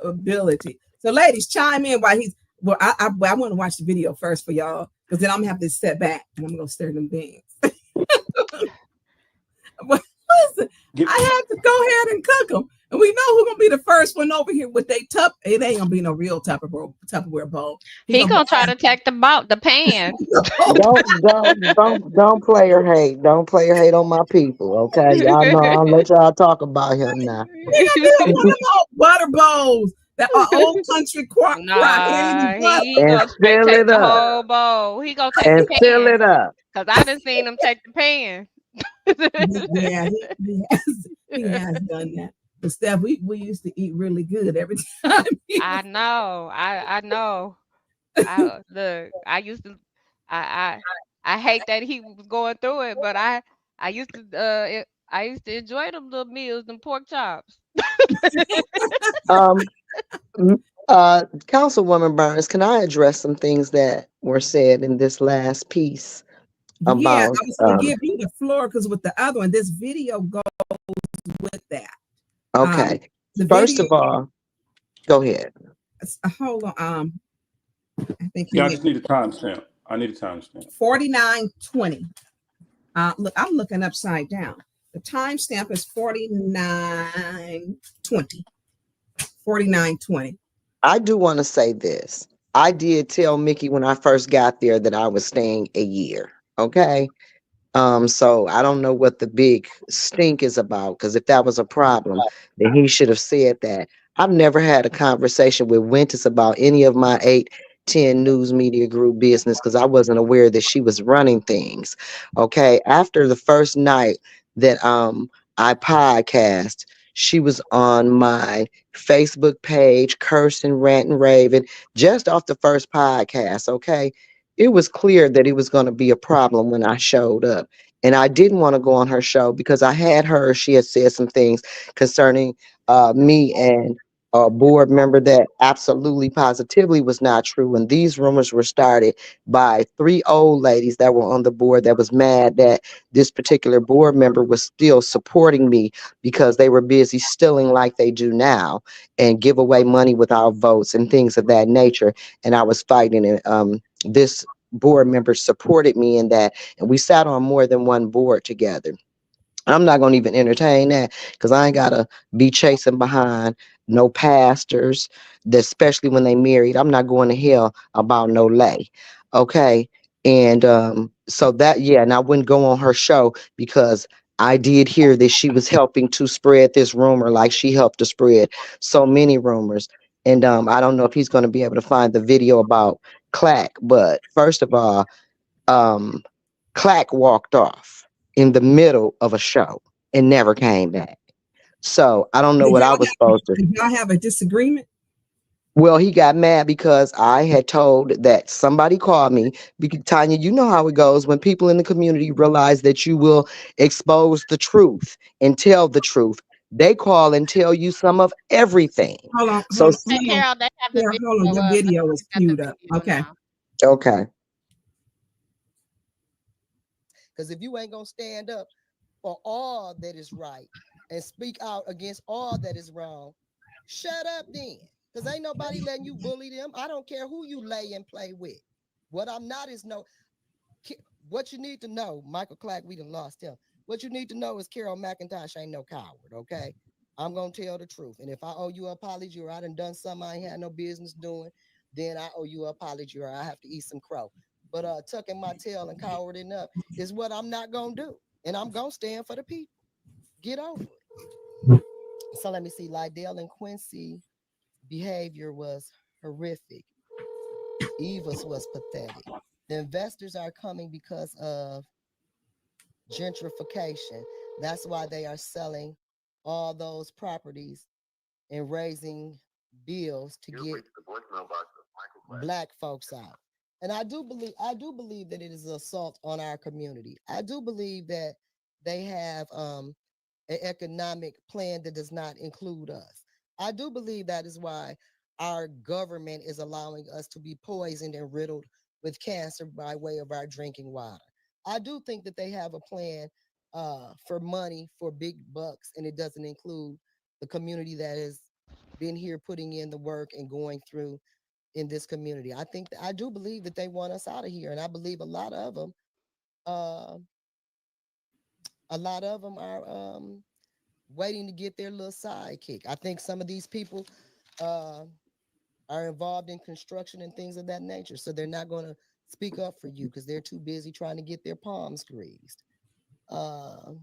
impossibility. So ladies, chime in while he's, well, I want to watch the video first for y'all because then I'm going to have to step back and I'm going to stir them beans. Well, listen, I had to go ahead and cook them. And we know who's gonna be the first one over here with they it ain't gonna be no real Tupperware bowl. He gonna try to take the pan. Don't player hate. Don't player hate on my people. Okay. Y'all know I'll let y'all talk about him now. He gonna get one of them old butter bowls that are old country Nah, butter. he gonna fill take it the up. whole bowl. He gonna take And the fill pan. it up. Cause I done seen him take the pan. Yeah, he has done that. But Steph, we used to eat really good every time. I know. I know. Look. I used to. I hate that he was going through it, but I used to. I used to enjoy them little meals, them pork chops. Um, Councilwoman Burns, can I address some things that were said in this last piece Yeah, I about was gonna give you the floor because with the other one, this video goes with that. okay. The First video, of all, go ahead. hold on. I think Yeah, I just need a timestamp. I need a timestamp. 49:20. Look, I'm looking upside down. The timestamp is 49:20. 49:20. I do want to say this. I did tell Mickey when I first got there that I was staying a year. Okay. So I don't know what the big stink is about, because if that was a problem, then he should have said that. I've never had a conversation with Winters about any of my 810 News Media Group business because I wasn't aware that she was running things. Okay. After the first night that I podcast, she was on my Facebook page, cursing, ranting, raving, just off the first podcast. Okay. It was clear that it was going to be a problem when I showed up. And I didn't want to go on her show because I had heard she had said some things concerning me and a board member that absolutely positively was not true. And these rumors were started by 3 old ladies that were on the board that was mad that this particular board member was still supporting me because they were busy stealing like they do now and give away money without votes and things of that nature. And I was fighting it. This board member supported me in that, and we sat on more than one board together. I'm not going to even entertain that because I ain't got to be chasing behind no pastors, especially when they married. I'm not going to hell about no lay. Okay. And so that, yeah, and I wouldn't go on her show because I did hear that she was helping to spread this rumor, like she helped to spread so many rumors. And I don't know if he's going to be able to find the video about Clack, but first of all, um, Clack walked off in the middle of a show and never came back. So I don't know Did what y'all I have, was supposed to. did y'all have a disagreement? Well, he got mad because I had told that somebody called me. Because Tanya, you know how it goes when people in the community realize that you will expose the truth and tell the truth. They call and tell you some of everything. Hold on, So, Hey, hold on. Carol, they have the Carol, hold on. video Your up. I video think is they got the queued up. video Okay. now. okay. Because if you ain't gonna stand up for all that is right and speak out against all that is wrong, shut up then. Because ain't nobody letting you bully them. I don't care who you lay and play with. What I'm not is what you need to know, Michael Clack, we done lost him. What you need to know is Carol McIntosh ain't no coward, okay? I'm gonna tell the truth. And if I owe you an apology or I done something I ain't had no business doing, then I owe you an apology or I have to eat some crow. But tucking my tail and cowarding up is what I'm not gonna do. And I'm gonna stand for the people. Get over it. So let me see. Lydell and Quincy behavior was horrific. Eva's was pathetic. The investors are coming because of gentrification. That's why they are selling all those properties and raising bills to get black folks out. And I do believe that it is an assault on our community. I do believe that they have an economic plan that does not include us. I do believe that is why our government is allowing us to be poisoned and riddled with cancer by way of our drinking water. I do think that they have a plan for money for big bucks, and it doesn't include the community that has been here putting in the work and going through in this community. I do believe that they want us out of here, and I believe a lot of them are waiting to get their little sidekick. I think some of these people are involved in construction and things of that nature, so they're not going to speak up for you because they're too busy trying to get their palms greased. The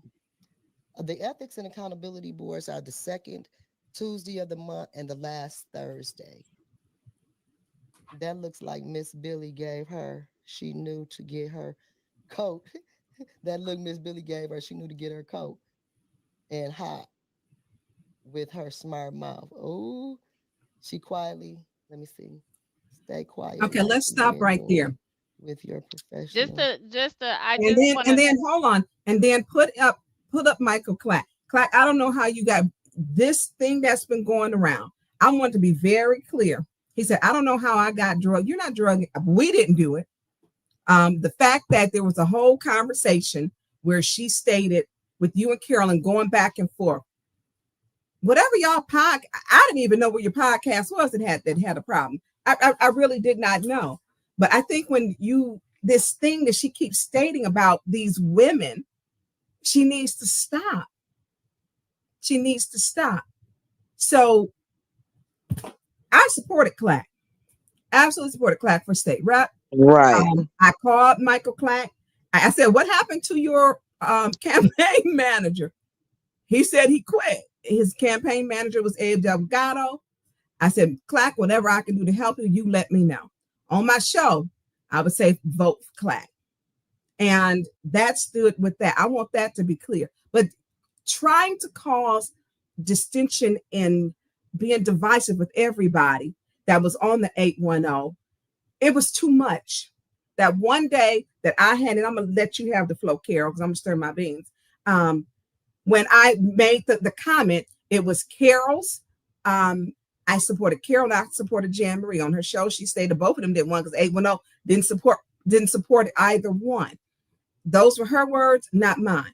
ethics and accountability boards are the second Tuesday of the month and the last Thursday. That looks like Miss Billy gave her. She knew to get her coat. That look Miss Billy gave her. She knew to get her coat and hot with her smart mouth. Oh, she quietly, let me see. Stay quiet. Okay, like let's you stop been right there. doing with your professional. I And just then want and to. then hold on. And then put up Michael Clack. Clack, I don't know how you got this thing that's been going around. I want to be very clear. He said, I don't know how I got drugged. You're not drugged. We didn't do it. The fact that there was a whole conversation where she stated with you and Carolyn going back and forth. Whatever y'all I didn't even know what your podcast was that had a problem. I really did not know. But I think when this thing that she keeps stating about these women, she needs to stop. She needs to stop. So I supported Clack. Absolutely supported Clack for state rep. Right. I called Michael Clack. I said, what happened to your campaign manager? He said he quit. His campaign manager was Abe Delgado. I said, Clack, whatever I can do to help you, you let me know. On my show, I would say vote for Clack. And that stood with that. I want that to be clear. But trying to cause distinction in being divisive with everybody that was on the 810, it was too much. That one day that I had, and I'm going to let you have the flow, Carol, because I'm going to stir my beans. When I made the comment, it was Carol's. I supported Carol, and I supported Jan Marie on her show. She stated both of them did one because 810 didn't support either one. Those were her words, not mine.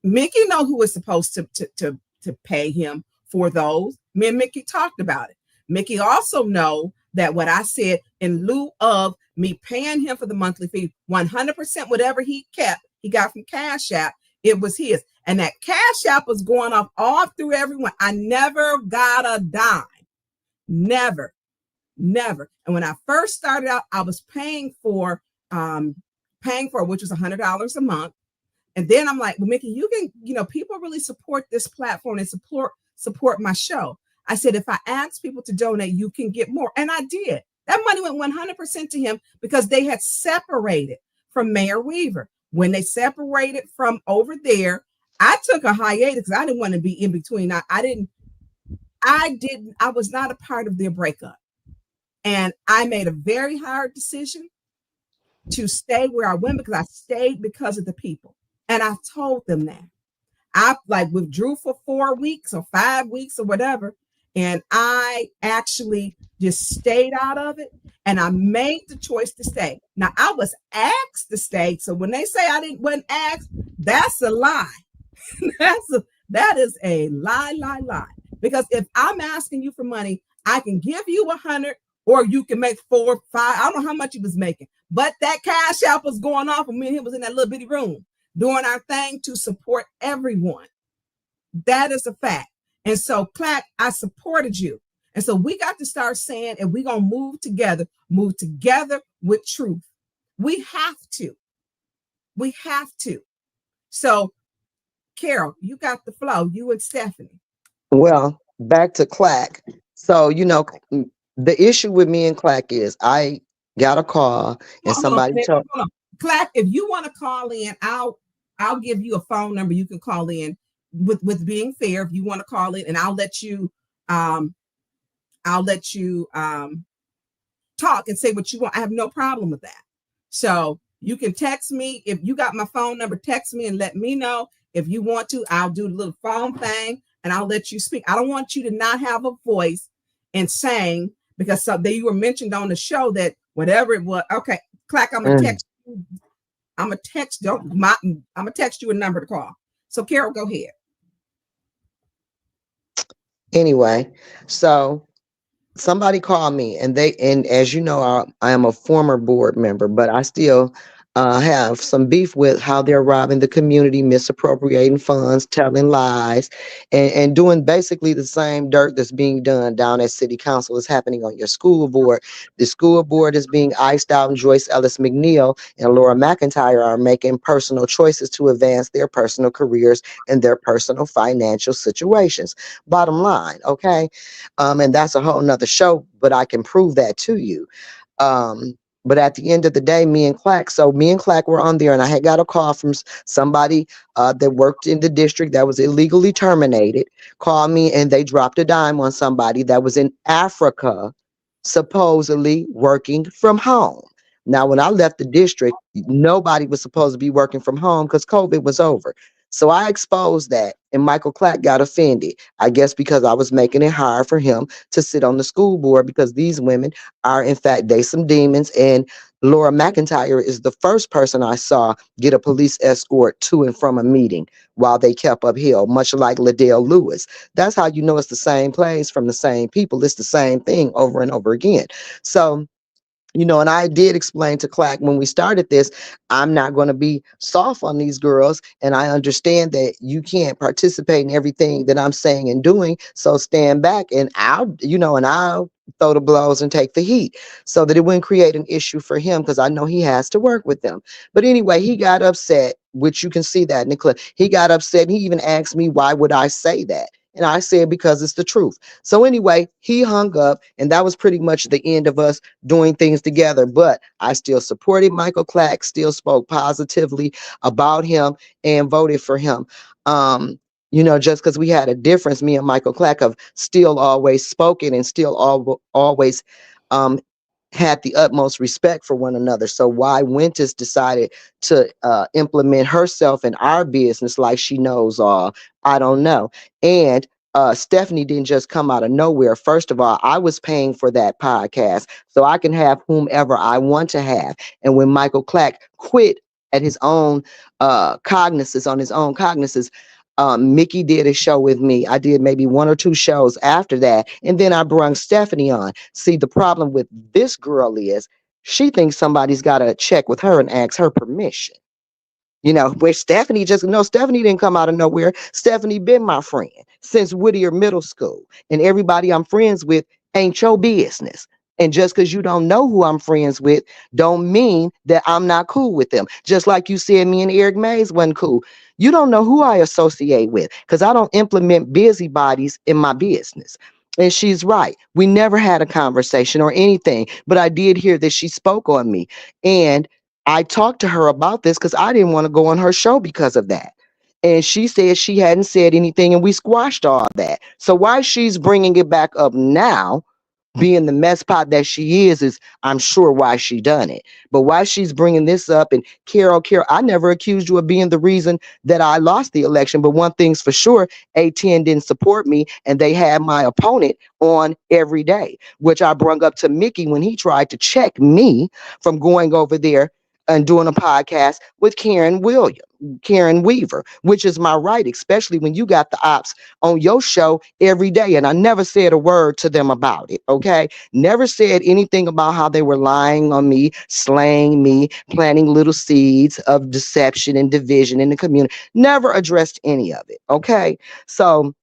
Mickey know who was supposed to pay him for those. Me and Mickey talked about it. Mickey also know that what I said in lieu of me paying him for the monthly fee, 100% whatever he got from Cash App, it was his. And that cash app was going off all through everyone. I never got a dime. Never, never. And when I first started out, I was paying for which was $100 a month. And then I'm like, well, Mickey, you can, people really support this platform and support my show. I said, if I ask people to donate, you can get more. And I did. That money went 100% to him because they had separated from Mayor Weaver. When they separated from over there, I took a hiatus because I didn't want to be in between. I was not a part of their breakup. And I made a very hard decision to stay where I went because I stayed because of the people. And I told them that. I withdrew for 4 weeks or 5 weeks or whatever. And I actually just stayed out of it. And I made the choice to stay. Now I was asked to stay. So when they say wasn't asked, that's a lie. That is a lie. Because if I'm asking you for money, I can give you 100 or you can make 4 or 5. I don't know how much he was making, but that cash app was going off and me and him was in that little bitty room doing our thing to support everyone. That is a fact. And so, Clack, I supported you. And so we got to start saying, and we're going to move together with truth. We have to. So, Carol, you got the flow, you and Stephanie. Well, back to Clack. So, the issue with me and Clack is I got a call and somebody told Hold on. Clack, if you want to call in, I'll give you a phone number you can call in with being fair. If you want to call in, and I'll let you talk and say what you want. I have no problem with that. So you can text me. If you got my phone number, text me and let me know. If you want to, I'll do the little phone thing and I'll let you speak. I don't want you to not have a voice and sing because you were mentioned on the show that whatever it was. Okay, Clack, I'm gonna text you. I'm gonna text you a number to call. So Carol, go ahead. anyway. So somebody called me and as you know, I am a former board member, but I still have some beef with how they're robbing the community, misappropriating funds, telling lies, and doing basically the same dirt that's being done down at city council is happening on your school board. The school board is being iced out, and Joyce Ellis McNeil and Laura McIntyre are making personal choices to advance their personal careers and their personal financial situations. Bottom line, okay? And that's a whole nother show, but I can prove that to you. But at the end of the day, me and Clack were on there, and I had got a call from somebody that worked in the district that was illegally terminated, called me, and they dropped a dime on somebody that was in Africa, supposedly working from home. Now, when I left the district, nobody was supposed to be working from home because COVID was over. So I exposed that, and Michael Clack got offended. I guess because I was making it hard for him to sit on the school board because these women are, in fact, they some demons. And Laura McIntyre is the first person I saw get a police escort to and from a meeting while they kept uphill, much like Liddell Lewis. That's how you know it's the same place from the same people. It's the same thing over and over again. So, and I did explain to Clack when we started this, I'm not going to be soft on these girls. And I understand that you can't participate in everything that I'm saying and doing. So stand back and I'll throw the blows and take the heat so that it wouldn't create an issue for him because I know he has to work with them. But anyway, he got upset, which you can see that in the clip. He got upset and he even asked me, why would I say that? And I said, because it's the truth. So anyway, he hung up, and that was pretty much the end of us doing things together. But I still supported Michael Clack, still spoke positively about him and voted for him. Just because we had a difference, me and Michael Clack have still always spoken and still always had the utmost respect for one another. So why Winters decided to implement herself in our business like she knows all, I don't know. And Stephanie didn't just come out of nowhere. First of all, I was paying for that podcast so I can have whomever I want to have. And when Michael Clack quit at his own cognizance, Mickey did a show with me. I did maybe 1 or 2 shows after that. And then I brought Stephanie on. See, the problem with this girl is she thinks somebody's got to check with her and ask her permission. Where Stephanie just no, Stephanie didn't come out of nowhere. Stephanie been my friend since Whittier Middle School. And everybody I'm friends with ain't your business. And just because you don't know who I'm friends with, don't mean that I'm not cool with them. Just like you said, me and Eric Mays wasn't cool. You don't know who I associate with because I don't implement busybodies in my business. And she's right. We never had a conversation or anything, but I did hear that she spoke on me. And I talked to her about this because I didn't want to go on her show because of that. And she said she hadn't said anything and we squashed all that. So why she's bringing it back up now, being the mess pot that she is I'm sure why she done it. But why she's bringing this up and Carol, I never accused you of being the reason that I lost the election. But one thing's for sure, A10 didn't support me and they had my opponent on every day, which I brung up to Mickey when he tried to check me from going over there and doing a podcast with Karen Weaver, which is my right, especially when you got the ops on your show every day. And I never said a word to them about it. Okay. Never said anything about how they were lying on me, slaying me, planting little seeds of deception and division in the community. Never addressed any of it. Okay. So,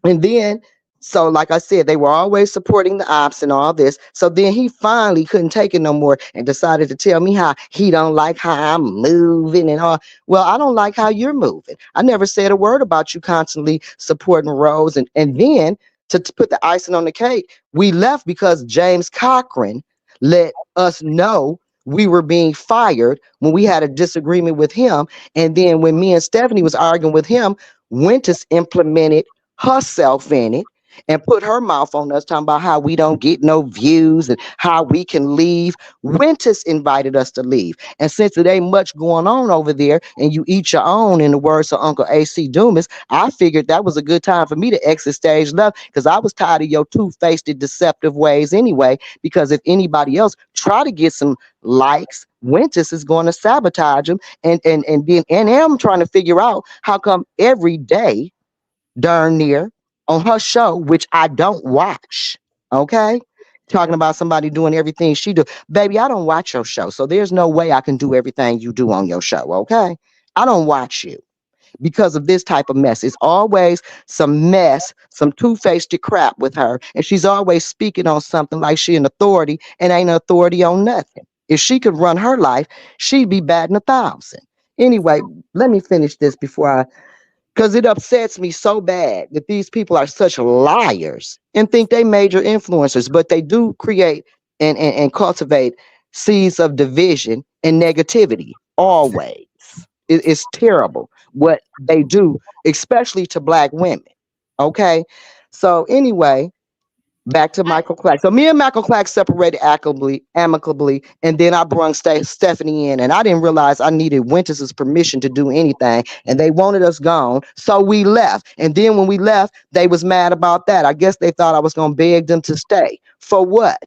and then, so like I said, they were always supporting the ops and all this. So then he finally couldn't take it no more and decided to tell me how he don't like how I'm moving and all. Well, I don't like how you're moving. I never said a word about you constantly supporting Rose. And then to put the icing on the cake, we left because James Cochran let us know we were being fired when we had a disagreement with him. And then when me and Stephanie was arguing with him, Winters implemented herself in it and put her mouth on us talking about how we don't get no views and how we can leave. Winters invited us to leave. And since it ain't much going on over there and you eat your own, in the words of Uncle AC Dumas, I figured that was a good time for me to exit stage left because I was tired of your two-faced deceptive ways anyway, because if anybody else try to get some likes, Winters is going to sabotage them. And then I'm trying to figure out how come every day darn near on her show, which I don't watch. Okay. Talking about somebody doing everything she do. Baby, I don't watch your show. So there's no way I can do everything you do on your show. Okay. I don't watch you because of this type of mess. It's always some mess, some two-faced crap with her. And she's always speaking on something like she an authority and ain't an authority on nothing. If she could run her life, she'd be batting 1,000. Anyway, let me finish this before I because it upsets me so bad that these people are such liars and think they major influencers, but they do create and cultivate seeds of division and negativity always. It's terrible what they do, especially to Black women. Okay. So anyway, back to I, Michael Clack. So me and Michael Clack separated amicably, and then I brung Stephanie in, and I didn't realize I needed Winters's permission to do anything, and they wanted us gone, so we left. And then when we left, they was mad about that. I guess they thought I was gonna beg them to stay. For what?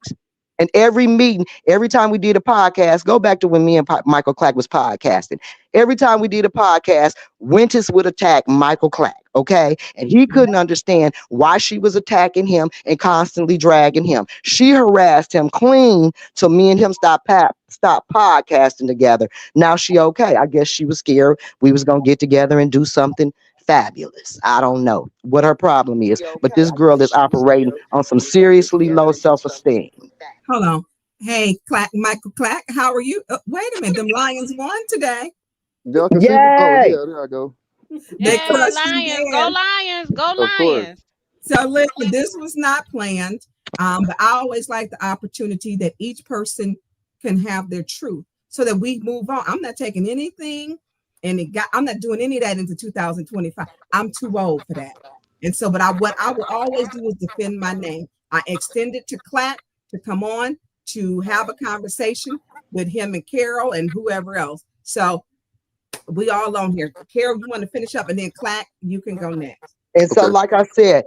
And every meeting, every time we did a podcast, go back to when me and Michael Clack was podcasting. Every time we did a podcast, Winters would attack Michael Clack, okay? And he couldn't understand why she was attacking him and constantly dragging him. She harassed him clean till me and him stop podcasting together. Now she okay. I guess she was scared we was gonna get together and do something fabulous. I don't know what her problem is, but this girl is operating on some seriously low self-esteem. Hold on. Hey, Clack, Michael Clack, how are you? Wait a minute. Them Lions won today. Y'all can see me? Oh, Yay! yeah, there I go. They yeah, crushed them Lions, go dead. Lions, go Of course. Lions. So listen, this was not planned. But I always like the opportunity that each person can have their truth so that we move on. I'm not taking anything I'm not doing any of that into 2025. I'm too old for that. And so, but what I will always do is defend my name. I extended to Clack to come on to have a conversation with him and Carol and whoever else. So we all on here. Carol, you want to finish up, and then Clack, you can go next. And so, Okay. like I said,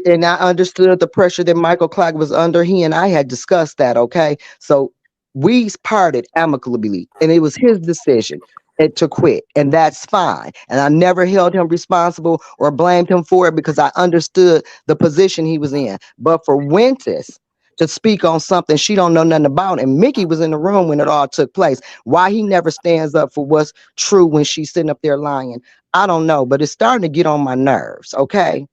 and I understood the pressure that Michael Clark was under. He and I had discussed that. Okay. So we parted amicably, and it was his decision to quit. And that's fine. And I never held him responsible or blamed him for it because I understood the position he was in. But for Winters to speak on something she don't know nothing about. And Mickey was in the room when it all took place. Why he never stands up for what's true when she's sitting up there lying, I don't know. But it's starting to get on my nerves. Okay.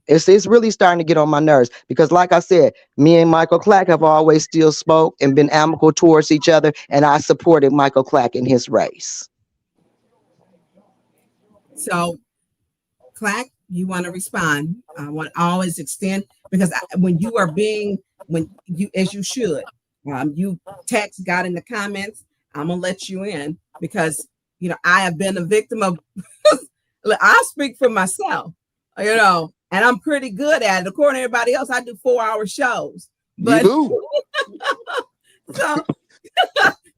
It's really starting to get on my nerves because, like I said, me and Michael Clack have always still spoke and been amicable towards each other, and I supported Michael Clack in his race. So, Clack, you want to respond? I want to always extend because when you are being, when you, as you should, you text, got in the comments, I'm going to let you in because, I have been a victim of, I speak for myself, and I'm pretty good at it. According to everybody else, I do 4-hour shows. But You do. so,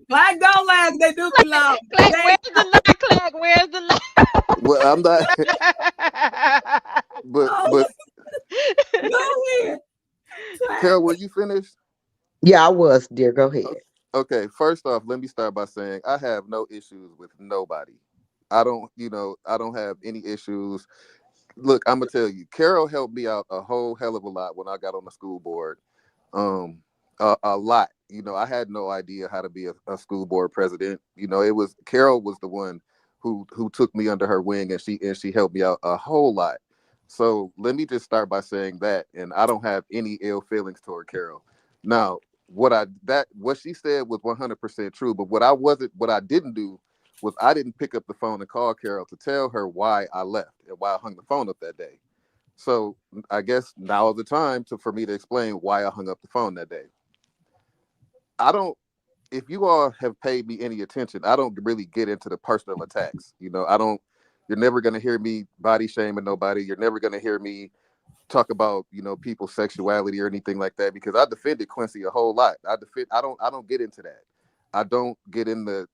Clack don't laugh, they do belong. Clack, where's the lie? Clack, where's the lie? Well, I'm not. but Oh, but go ahead. Clack. Carol, were you finished? Yeah, I was, dear. Go ahead. Okay. First off, let me start by saying I have no issues with nobody. I don't, I don't have any issues. Look, I'm gonna tell you, Carol helped me out a whole hell of a lot when I got on the school board. A lot. I had no idea how to be a school board president. It was Carol was the one who took me under her wing, and she helped me out a whole lot. So let me just start by saying that, and I don't have any ill feelings toward Carol. Now, what she said was 100% true, but what I didn't do was I didn't pick up the phone and call Carol to tell her why I left and why I hung the phone up that day. So I guess now is the time for me to explain why I hung up the phone that day. I don't, if you all have paid me any attention, I don't really get into the personal attacks. You're never going to hear me body shaming nobody. You're never going to hear me talk about, people's sexuality or anything like that, because I defended Quincy a whole lot. I don't get into that. I don't get into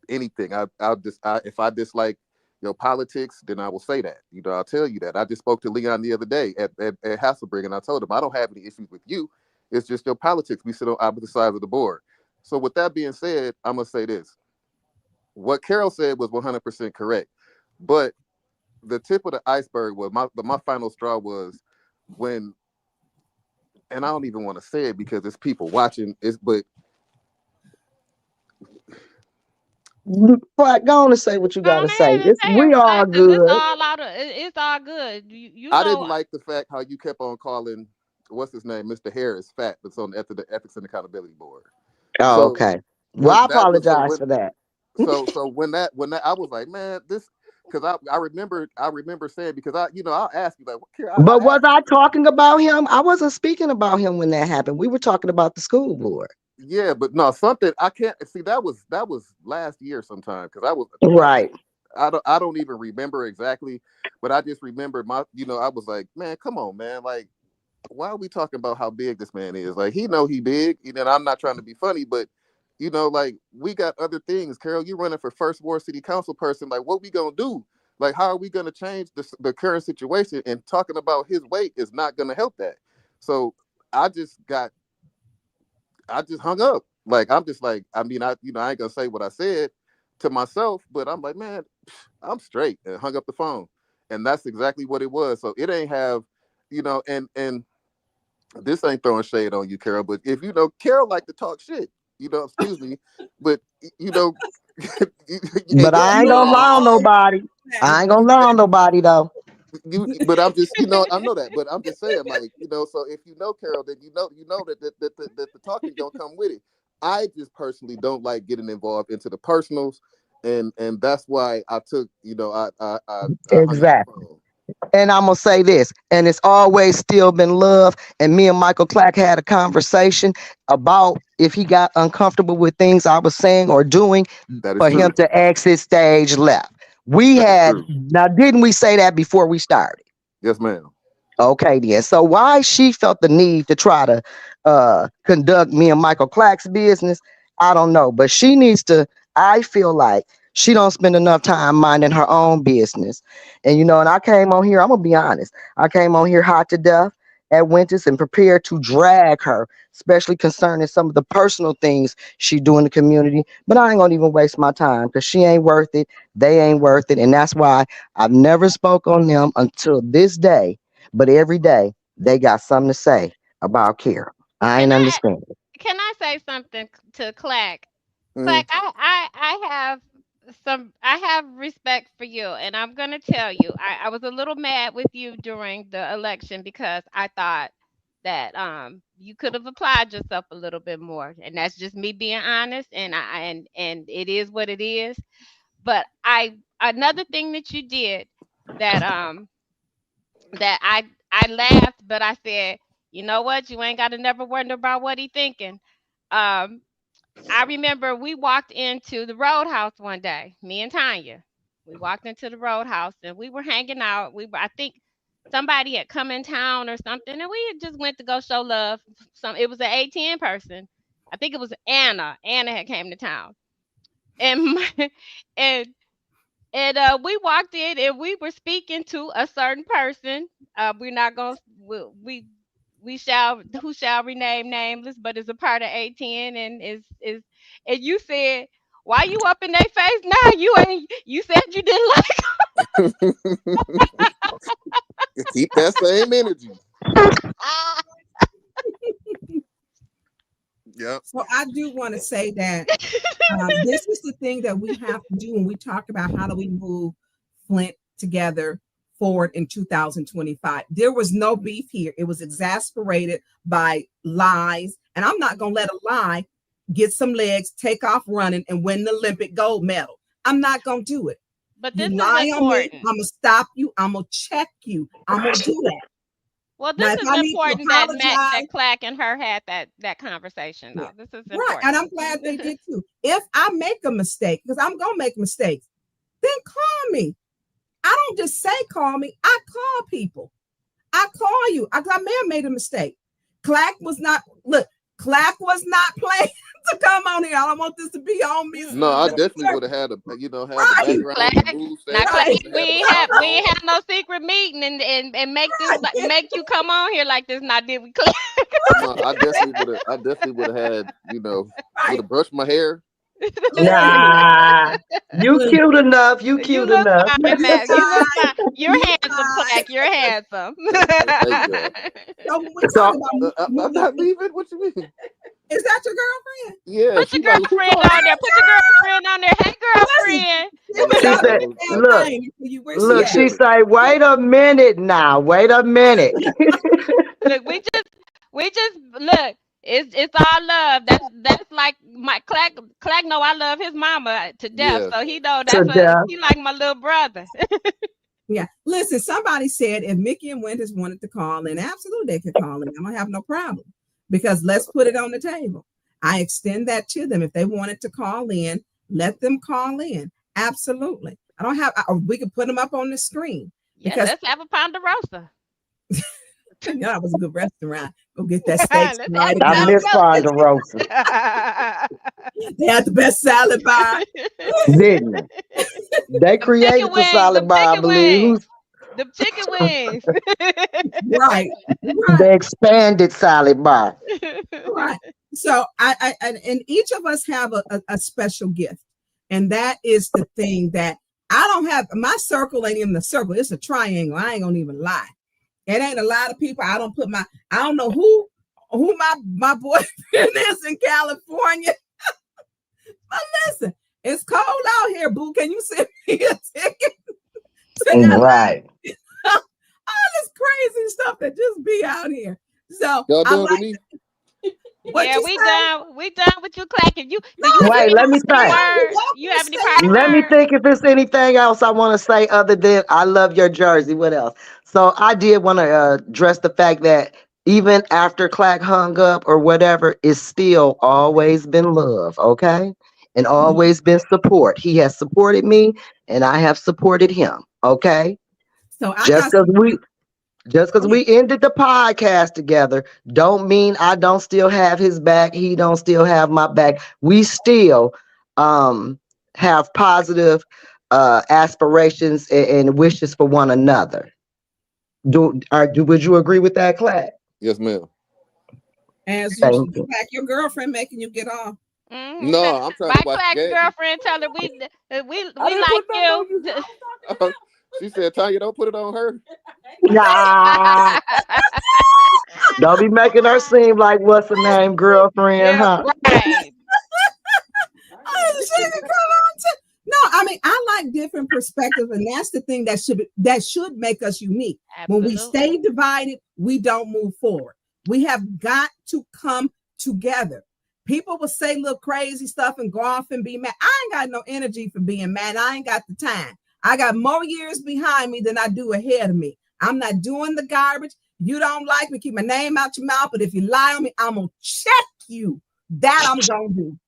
anything. If I dislike your politics, then I will say that. I'll tell you that. I just spoke to Leon the other day at Hasselbring, and I told him I don't have any issues with you. It's just your politics. We sit on opposite sides of the board. So with that being said, I'm gonna say this: what Carol said was 100% correct, but the tip of the iceberg was my final straw was when, and I don't even want to say it because it's people watching. But But go on and say what you Go got on to say. ahead and say it, We all Clack, 'cause it's good. all out of it's all good. You I didn't know, like the fact how you kept on calling what's his name, Mr. Harris, fat. That's on the Ethics and Accountability Board. Oh, So okay. Well, when I that was so apologize when for that. so when that I was like, man, this, because I remember saying, because I'll ask you like, what Kira, But I was asked I you, talking about him? I wasn't speaking about him when that happened. We were talking about the school board. yeah, but no, something I can't see, that was last year sometime, because Right. I don't even remember exactly, but I just remember I was like, man, come on, man, like, why are we talking about how big this man is? Like, he know he big, and I'm not trying to be funny, but like, we got other things. Carol, you running for first ward city council person. Like, what we gonna do? Like, how are we gonna change the current situation? And talking about his weight is not gonna help that. So I just hung up. Like, I'm just like, I mean, I ain't gonna say what I said to myself, but I'm like, man, I'm straight, and hung up the phone. And that's exactly what it was. So it ain't have, and this ain't throwing shade on you, Carol, but if Carol like to talk shit, excuse me, but you know, and But y'all I ain't know gonna that. lie on No, nobody. I ain't gonna lie on nobody though. But I'm just, I know that, but I'm just saying, like, so if Carol, then that the talking gonna come with it. I just personally don't like getting involved into the personals, and that's why I took, I hung up the Exactly. phone. And I'm gonna say this, and it's always still been love. And me and Michael Clack had a conversation about if he got uncomfortable with things I was saying or doing, That is for him true. to exit stage left. We That is had true. now, didn't we say that before we started? Yes, ma'am. Okay, then. So why she felt the need to try to conduct me and Michael Clack's business, I don't know. But she needs to, I feel like she don't spend enough time minding her own business. And I came on here, I'm gonna be honest. I came on here hot to death at Winters and prepared to drag her, especially concerning some of the personal things she do in the community. But I ain't gonna even waste my time because she ain't worth it. They ain't worth it. And that's why I've never spoke on them until this day, but every day they got something to say about Kara. I Can ain't I understand. can I say something to Clack? Mm. Clack, I have respect for you, and I'm gonna tell you, I was a little mad with you during the election because I thought that you could have applied yourself a little bit more, and that's just me being honest, and it is what it is. But I another thing that you did that I laughed, but I said, you know what, you ain't got to never wonder about what he thinking. Um, I remember we walked into the Roadhouse one day, me and Tanya. We walked into the Roadhouse and we were hanging out. I think somebody had come in town or something, and we had just went to go show love. It was an ATN person. I think it was Anna. Anna had came to town, and and we walked in and we were speaking to a certain person. We're not gonna we shall who shall rename nameless, but is a part of ATN and is and you said, why you up in their face now? You ain't you said you didn't Keep that same energy. Yep. So I do want to say that this is the thing that we have to do when we talk about how do we move Flint together forward in 2025. There was no beef here. It was exasperated by lies. And I'm not going to let a lie get some legs, take off running, and win the Olympic gold medal. I'm not going to do it. But You this is lie on me, important. I'm going to stop you. I'm going to check you. I'm going to do that. Well, Now, this if is I need to important that apologize, Clack and her had that conversation yeah, though. This is right. And I'm important. glad they did too. If I make a mistake, because I'm going to make mistakes, then call me. I don't just say call me. I call people. I call you. I may have made a mistake. Clack was not playing to come on here. I don't want this to be on me. No, I definitely would have had the Right. background and Clack, move now Clack, steps. Right. we ain't have no secret meeting and make this Right. make you come on here like this. Now did we Clack? No, I definitely would have had, would Right. have brushed my hair. Listen, Nah, you listen, cute enough. You You cute look enough. fine, you Matt. You look fine. fine. You're You handsome, fine. Clack. You're handsome. Thank God. So when we talk So about I'm moving, not leaving. What you mean? is that your girlfriend? Yeah, Put she your like she girlfriend called. on there. Put your girlfriend on there. Hey, Listen, girlfriend. it was she Yeah, y'all said, do the damn look, thing. Where she look, let's at? she do it. say, wait a minute now. Wait a minute. Look, we just look. It's all love. That's like my Clack know I love his mama to death, Yeah, so he know To death. he like my little brother. Yeah. Listen, somebody said if Mickey and Winters wanted to call in, absolutely they could call in. I'm gonna have no problem because let's put it on the table. I extend that to them. If they wanted to call in, let them call in. Absolutely. I don't have. We can put them up on the screen Yeah, because let's have a ponderosa. you know that was a good restaurant. Go get that steak Let's have right a I again. miss Ponderosa, ponderosa. They had the best salad bar. didn't they? They Them chicken created the wings, salad them bar, I chicken believe. wings, them chicken wings. Right. Right. The expanded salad bar. Right. So and each of us have a special gift. And that is the thing that I don't have. My circle ain't even a circle. It's a triangle. I ain't gonna even lie. It ain't a lot of people. I don't know who my boyfriend is in California. But listen, it's cold out here, boo. Can you send me a ticket to LA? Right. All this crazy stuff that just be out here. So y'all I done with like me? what Yeah, you say. we done with you clacking. No, Do you have you Wait, any let me don't. parting think. You're words? You welcome to have any stay parting Let me words? think if there's anything else I want to say other than I love your jersey. What else? So I did want to address the fact that even after Clack hung up or whatever, it's still always been love, okay? And always been support. He has supported me and I have supported him, okay? So I Just got because some. we ended the podcast together don't mean I don't still have his back. He don't still have my back. We still um have positive aspirations and wishes for one another. Would you agree with that, Clay? Yes, ma'am. As you Thank should. you. Like your girlfriend making you get off. No, I'm trying to Bye, watch the Clack game. girlfriend. Tell her I we didn't like put nothing on you. you. She said, Tanya, don't put it on her. Nah, Don't be making her seem like what's her name, girlfriend, Yeah, huh? right. Oh, she can come on too. No, I mean I like different perspectives, and that's the thing that should make us unique. When we stay Absolutely. divided, we don't move forward. We have got to come together. People will say little crazy stuff and go off and be mad. I ain't got no energy for being mad. I ain't got the time. I got more years behind me than I do ahead of me. I'm not doing the garbage. You don't like me, keep my name out your mouth. But if you lie on me, I'm gonna check you. That I'm gonna do.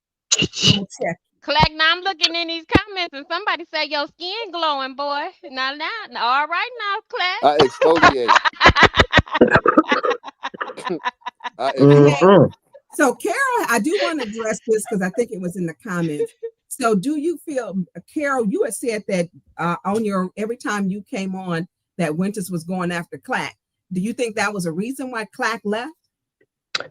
I'm gonna check. Clack, now I'm looking in these comments and somebody say your skin glowing, boy. Now, all right now, I exfoliate. I Okay. exfoliate. Mm-mm. So, Carol, I do want to address this because I think it was in the comments. So, do you feel, Carol, you had said that on your every time you came on that Winters was going after Clack. Do you think that was a reason why Clack left?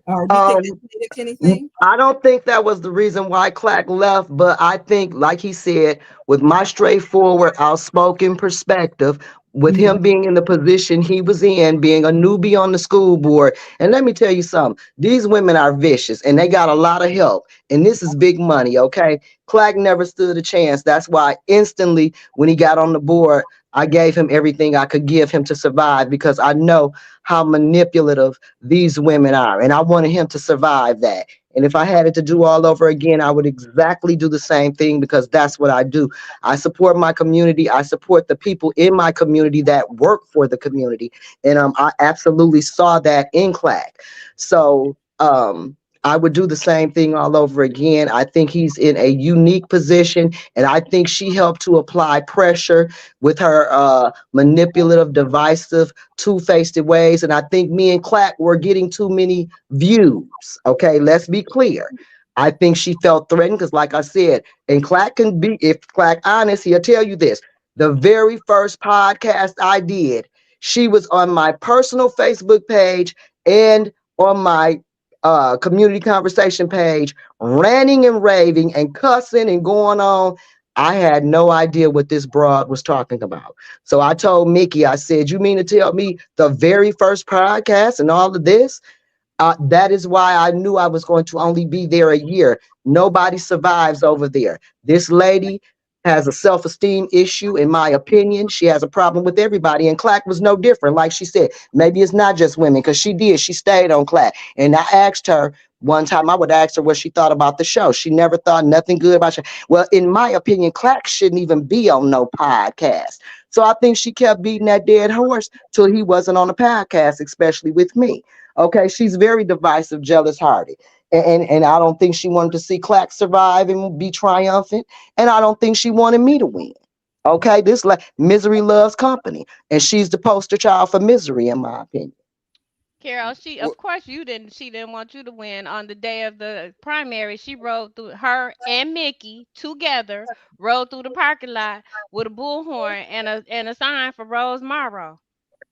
Or do you think that Um, related to anything? I don't think that was the reason why Clack left, but I think, like he said, with my straightforward, outspoken perspective, with Mhm. him being in the position he was in, being a newbie on the school board, and let me tell you something, these women are vicious and they got a lot of help, and this is big money, okay? Clack never stood a chance. That's why instantly when he got on the board, I gave him everything I could give him to survive because I know how manipulative these women are, and I wanted him to survive that. And if I had it to do all over again, I would exactly do the same thing because that's what I do. I support my community. I support the people in my community that work for the community. And I absolutely saw that in Clack. So I would do the same thing all over again. I think he's in a unique position, and I think she helped to apply pressure with her manipulative, divisive, two-faced ways. And I think me and Clack were getting too many views. Okay, let's be clear. I think she felt threatened because, like I said, and Clack can be, if Clack honest, he'll tell you this. The very first podcast I did, she was on my personal Facebook page and on my community conversation page, ranting and raving and cussing and going on. I had no idea what this broad was talking about. So I told Mickey, I said, you mean to tell me the very first podcast and all of this? That is why I knew I was going to only be there a year. Nobody survives over there. This lady has a self-esteem issue, in my opinion. She has a problem with everybody, and Clack was no different. Like she said, maybe it's not just women, because she did. She stayed on Clack. And I asked her one time, I would ask her what she thought about the show. She never thought nothing good about it. Well, in my opinion, Clack shouldn't even be on no podcast. So I think she kept beating that dead horse till he wasn't on the podcast, especially with me. Okay, she's very divisive, jealous hearted. And I don't think she wanted to see Clack survive and be triumphant. And I don't think she wanted me to win. Okay, this like misery loves company. And she's the poster child for misery, in my opinion. Carol, of course she didn't want you to win on the day of the primary. She rode through her and Mickey together, rode through the parking lot with a bullhorn and a sign for Rose Morrow.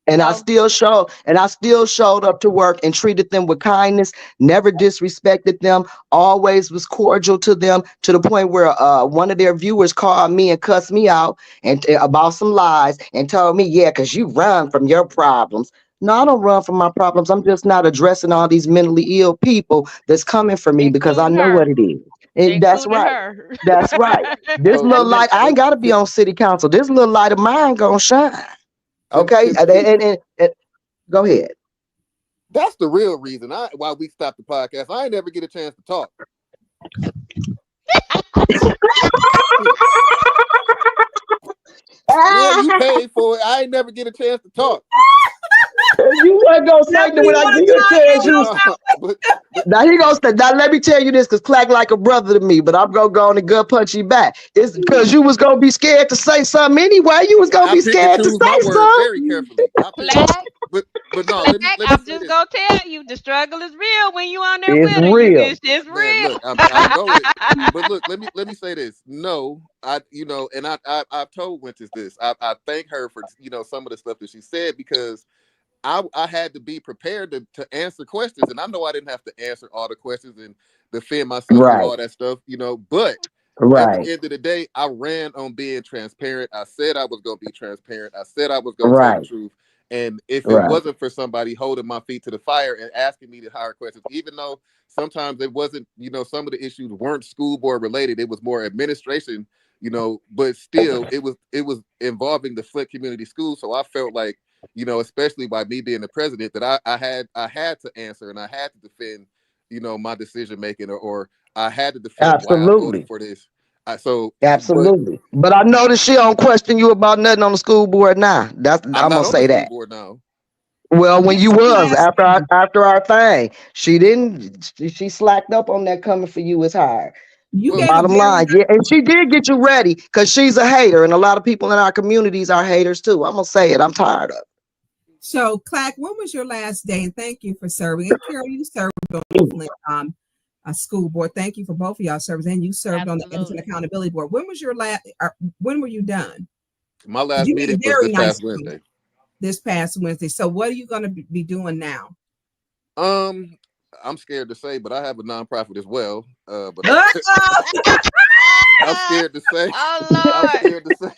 So And I still showed up to work and treated them with kindness, never disrespected them, always was cordial to them, to the point where one of their viewers called me and cussed me out and about some lies and told me, yeah, because you run from your problems. No, I don't run from my problems. I'm just not addressing all these mentally ill people that's coming for me because I including know what her. it is. That's Including right. her. That's right. This So little light, I let ain't got to be on city council. This little light of mine gonna shine. Okay, and go ahead. that's the real reason why we stopped the podcast. I ain't never get a chance to talk. Yeah, you paid for it. I ain't never get a chance to talk. You ain't gonna say That's that what when you I want give to you a try chance. and But You no, but now he gonna say. Now let me tell you this, cause Clack like a brother to me, but I'm gonna go on and gut punch you back. It's because you was gonna be scared to say something anyway. You was gonna I be pick and scared to choose my say words very something. carefully. Clack, But no, Clack, let me I'm say just this. gonna tell you the struggle is real when you on there It's with her. real. It's Man, real. look, I know it. But look, let me say this. No, and I've told Winters this. I thank her for some of the stuff that she said because I had to be prepared to answer questions, and I know I didn't have to answer all the questions and defend myself through Right. all that stuff, but at the Right. end of the day, I ran on being transparent. I said I was going to be transparent. I said I was going to tell the Right. truth, And if it Right. wasn't for somebody holding my feet to the fire and asking me the hard questions, even though sometimes it wasn't, some of the issues weren't school board related, it was more administration, but still it was involving the Flint Community Schools. So I felt like, especially by me being the president, that I had to answer and I had to defend, my decision making, or I had to defend why I voted Absolutely. for this. But Absolutely. But I noticed she don't question you about nothing on the school board now. I'm I'm not gonna on the say school that. board now. Well, when When's you your was last after our thing, she didn't. She slacked up on that coming for you as hard. you Well, gave a Bottom very line, yeah, and she did get you ready because she's a hater, and a lot of people in our communities are haters too. I'm gonna say it. I'm tired of so Clack, when was your last day? And thank you for serving. And Carol, you served on the it. Flint school board. Thank you for both of y'all service. And you served on the Edison Absolutely. Accountability Board. When was your last when were you done? my Because last you meeting did was very this nice past Wednesday. this past Wednesday. So what are you gonna be doing now? I'm scared to say, but I have a nonprofit as well. But Uh-oh. I'm scared to say. I'm Oh scared to say.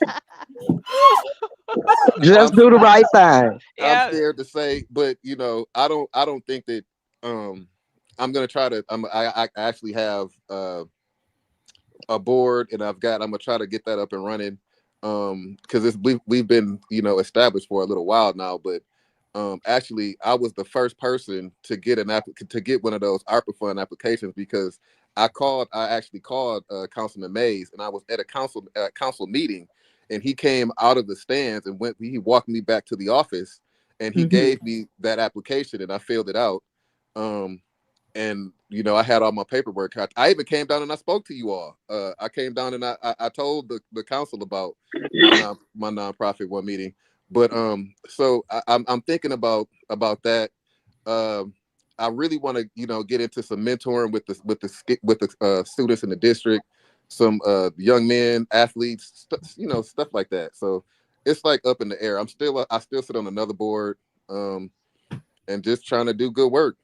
I'm Just do the right thing. I'm Lord. scared to say, but I don't think that I'm gonna try to. I actually have a board, and I'm gonna try to get that up and running. Because we've been established for a little while now, but actually I was the first person to get to get one of those ARPA fund applications, because I actually called Councilman Mays, and I was at a council meeting, and he came out of the stands and he walked me back to the office, and he Mhm. gave me that application, and I filled it out. And I had all my paperwork. I even came down and I spoke to you all. I came down and I told the council about my nonprofit one meeting. But so I'm thinking about that. I really want to get into some mentoring with the students in the district, some young men, athletes, stuff like that. So it's like up in the air. I still sit on another board, and just trying to do good work.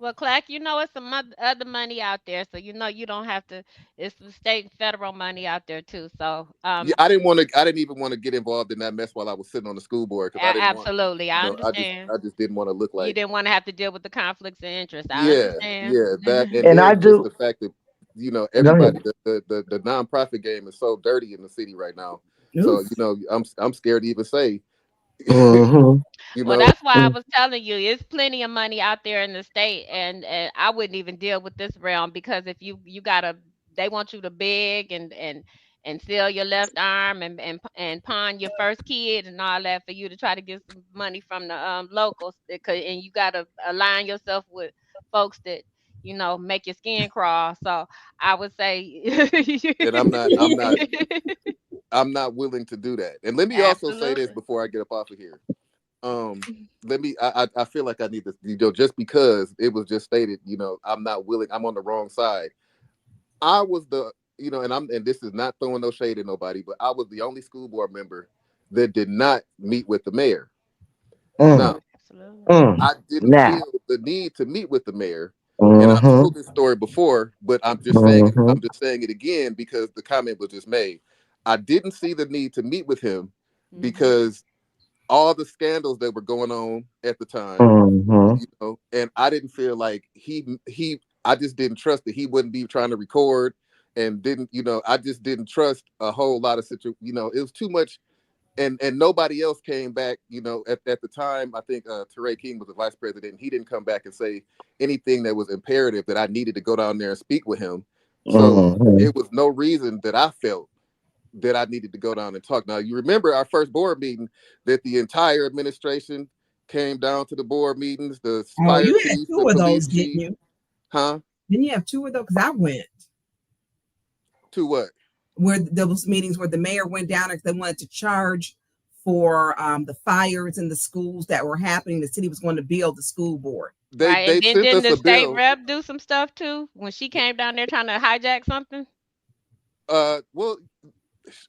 Well, Clack, it's some other money out there, so you don't have to. It's some state and federal money out there too. So, Yeah, I didn't even want to get involved in that mess while I was sitting on the school board, because I didn't want, absolutely, I I understand. just didn't want to look You like, didn't want to have to deal with the conflicts of interest. I yeah, understand. yeah, that. And And I then just do. the fact that, Go everybody, ahead. the nonprofit game is so dirty in the city right now. Oof. So, I'm scared to even say, Mm-hmm. you Well, know, that's why I was telling you, it's plenty of money out there in the state, and I wouldn't even deal with this realm, because if you gotta, they want you to beg and sell your left arm and pawn your first kid and all that for you to try to get some money from the locals, and you gotta align yourself with folks that make your skin crawl. So I would say, and I'm not willing to do that. And let me also say this absolutely. before I get up off of here. Let me I feel like I need to, just because it was just stated, I'm not willing, I'm on the wrong side. I was the, and this is not throwing no shade at nobody, but I was the only school board member that did not meet with the mayor. Mm, Now, Absolutely. mm. I didn't Now. feel the need to meet with the mayor, and I've Mm-hmm. told this story before, but I'm just saying it. Mm-hmm. I'm just saying it again because the comment was just made. I didn't see the need to meet with him Hmm. because all the scandals that were going on at the time, Mm-hmm. and I didn't feel like I just didn't trust that he wouldn't be trying to record, and didn't, I just didn't trust a whole lot of it was too much. And nobody else came back, at the time. I think Teray King was the vice president, and he didn't come back and say anything that was imperative that I needed to go down there and speak with him. So Mm-hmm. it was no reason that I felt that I needed to go down and talk. Now, you remember our first board meeting, that the entire administration came down to the board meetings, the Oh, fire you had chief, the two of those, police didn't chief. you? Huh? Didn't you have two of those? Because I went. To what? Where those meetings where the mayor went down because they wanted to charge for the fires in the schools that were happening. The city was going to build the school board. They Right. And they then sent didn't us the a state bill. rep do some stuff too when she came down there trying to hijack something? Well,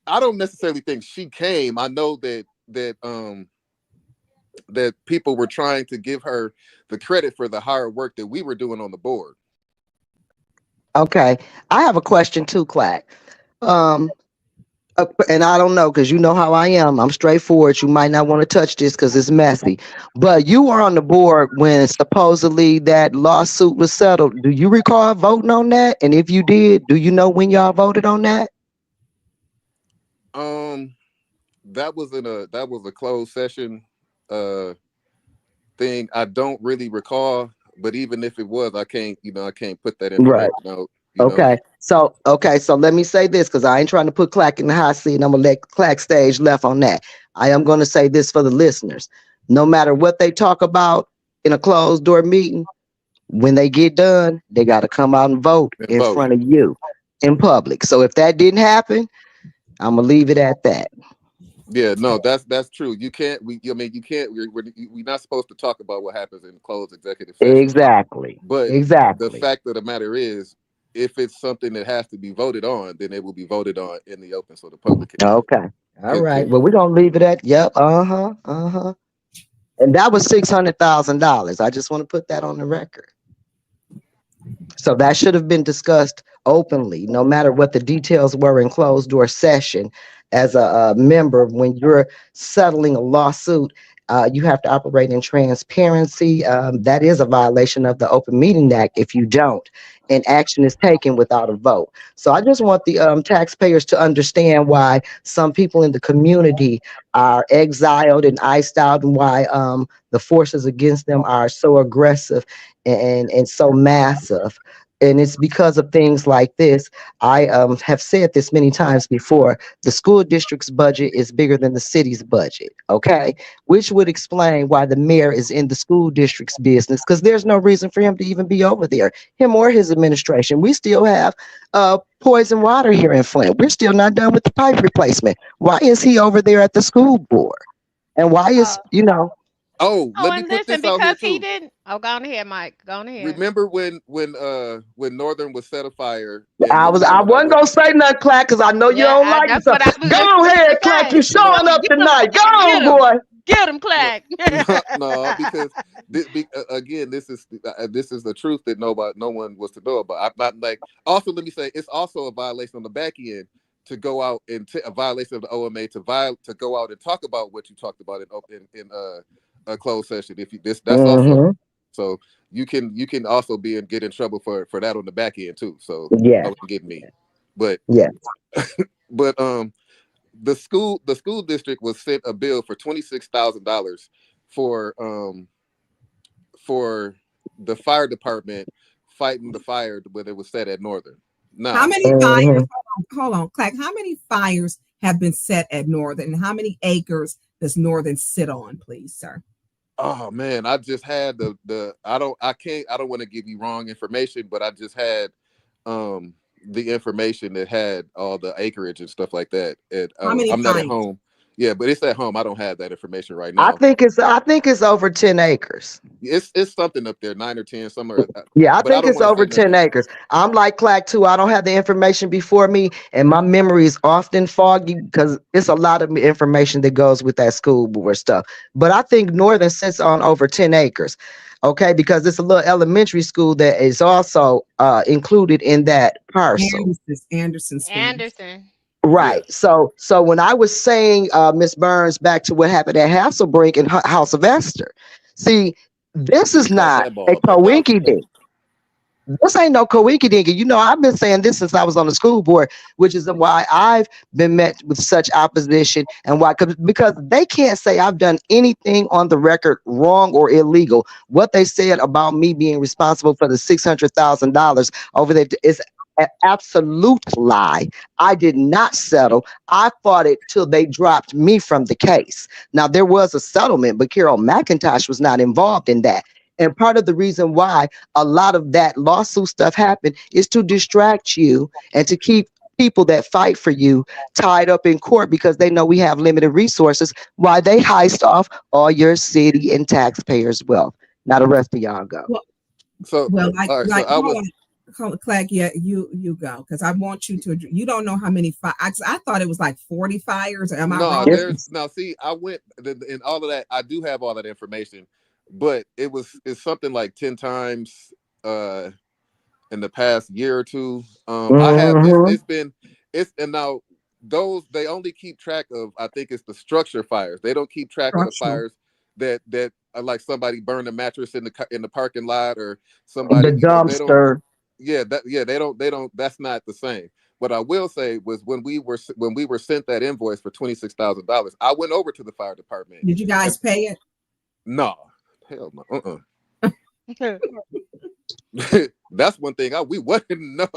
I don't necessarily think she came. I know that people were trying to give her the credit for the hard work that we were doing on the board. Okay. I have a question too, Clack. Um, And I don't know because you know how I am. I'm straightforward. You might not want to touch this because it's messy. But you were on the board when supposedly that lawsuit was settled. Do you recall voting on that? And if you did, do you know when y'all voted on that? Um, that was a closed session thing. I don't really recall, but even if it was, I can't put that Right. information out. Okay. So let me say this because I ain't trying to put Clack in the hot seat. And I'm gonna let Clack stage left on that. I am gonna say this for the listeners. No matter what they talk about in a closed door meeting, when they get done, they got to come out and vote And in vote. front of you in public. So if that didn't happen, I'm gonna leave it at that. Yeah, no, that's true. You can't. I mean, you can't. We're not supposed to talk about what happens in closed executive session. Exactly. But the Exactly. fact of the matter is, if it's something that has to be voted on, then it will be voted on in the open, so the public can hear it. Okay. All Can right. Well, we're gonna leave it at yep. Uh-huh. Uh-huh. And that was $600,000. I just want to put that on the record. So that should have been discussed openly, no matter what the details were in closed door session. As a member, when you're settling a lawsuit, you have to operate in transparency. That is a violation of the Open Meeting Act if you don't, and action is taken without a vote. So I just want the taxpayers to understand why some people in the community are exiled and iced out, and why the forces against them are so aggressive and so massive. And it's because of things like this. I have said this many times before. The school district's budget is bigger than the city's budget, okay? Which would explain why the mayor is in the school district's business, because there's no reason for him to even be over there, him or his administration. We still have poison water here in Flint. We're still not done with the pipe replacement. Why is he over there at the school board? And why is, Uh, Oh, oh, let me and put listen, this out here because he too. didn't. Oh, go on ahead, Mike. Go on ahead. Remember when Northern was set afire and we was I coming up wasn't with gonna say nothing, Clack, because I know you Yeah, don't like it. that's So what I was go just ahead, finna Clack. You say. no, showing up Get him, tonight. Go Clack. on, Get him. boy. Get him, no, Clack. no, because again, this is the truth that no one was to know about. I'm not like. Also, let me say it's also a violation on the back end to go out and a violation of the OMA to go out and talk about what you talked about in a closed session. If you this that's also Mm-hmm. so you can also get in trouble for that on the back end too. So Yeah. don't get me, but Yeah. but the school district was sent a bill for $26,000 for um for the fire department fighting the fire when it was set at Northern. How Now, many fires? Mm-hmm. Hold on, Clack. How many fires have been set at Northern? And how many acres does Northern sit on, please, sir? oh man, I just had the I don't want to give you wrong information, but I just had um the information that had all the acreage and stuff like that. How many I'm not at fires? home. Yeah, but it's at home. I don't have that information right I now. think it's over 10 acres. It's something up there, 9 or 10, somewhere. Yeah, I But I think don't it's want to over say 10 nothing. acres. I'm like Clack too. I don't have the information before me, and my memory is often foggy because it's a lot of information that goes with that school board stuff. But I think Northern sits on over 10 acres. Okay, because it's a little elementary school that is also included in that parcel. Anderson School. Anderson. Yeah, Right. So when I was saying, Miss Burns, back to what happened at Hasselbrink and House of Esther, see, this we is caught not that a ball, but no. coinky. This ain't no coinky dinky. You know, I've been saying this since I was on the school board, which is why I've been met with such opposition and why, because they can't say I've done anything on the record wrong or illegal. What they said about me being responsible for the $600,000 over there is an absolute lie. I did not settle. I fought it till they dropped me from the case. Now, there was a settlement, but Carol McIntosh was not involved in that. And part of the reason why a lot of that lawsuit stuff happened is to distract you and to keep people that fight for you tied up in court because they know we have limited resources while they heist off all your city and taxpayers' wealth. Now the rest of y'all go. Well, So well, all right, so like, I was hold on, Clack. Yeah, you go because I want you to. You don't know how many fires. I thought it was like 40 fires. Am I no, wrong? there's now see, I went in all of that. I do have all that information, but it's something like 10 times uh in the past year or two. I have Mm-hmm. it's been it's and now those they only keep track of, I think it's the structure fires. They don't keep track of the Structural. fires that are like somebody burned a mattress in the parking lot, or The somebody, they don't. dumpster. They don't. That's not the same. What I will say was, when we were sent that invoice for $26,000, I went over to the fire department. Did you guys pay it? No, hell no. That's one thing we wasn't.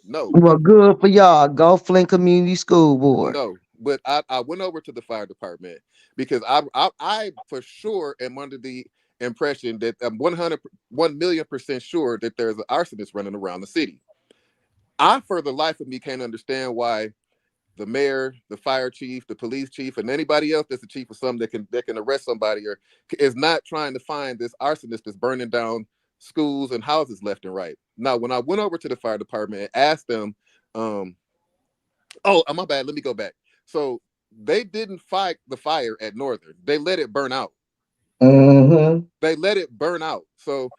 No. Well, good for y'all. Go Flint Community School Board. No, but I went over to the fire department because I for sure am under the impression that I'm 1,000,000% sure that there's an arsonist running around the city. I, for the life of me, can't understand why the mayor, the fire chief, the police chief, and anybody else that's the chief of something that can arrest somebody, or is not trying to find this arsonist that's burning down schools and houses left and right. Now, when I went over to the fire department and asked them, oh, my bad. Let me go back. So they didn't fight the fire at Northern. They let it burn out. Mm-hmm. They let it burn out. So,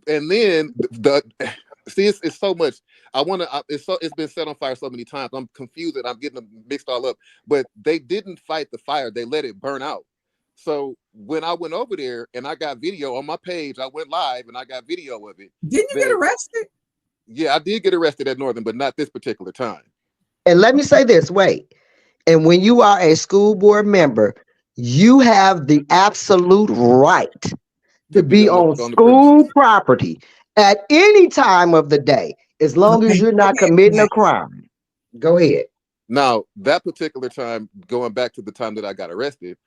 and then see, it's so much. It's been set on fire so many times. I'm confused and I'm getting them mixed all up. But they didn't fight the fire. They let it burn out. So when I went over there and I got video on my page, I went live and I got video of it. Didn't you get arrested? Yeah, I did get arrested at Northern, but not this particular time. And let me say this, wait. And when you are a school board member, you have the absolute right to be on school property at any time of the day, as long as you're not committing a crime. Go ahead. Now, that particular time, going back to the time that I got arrested,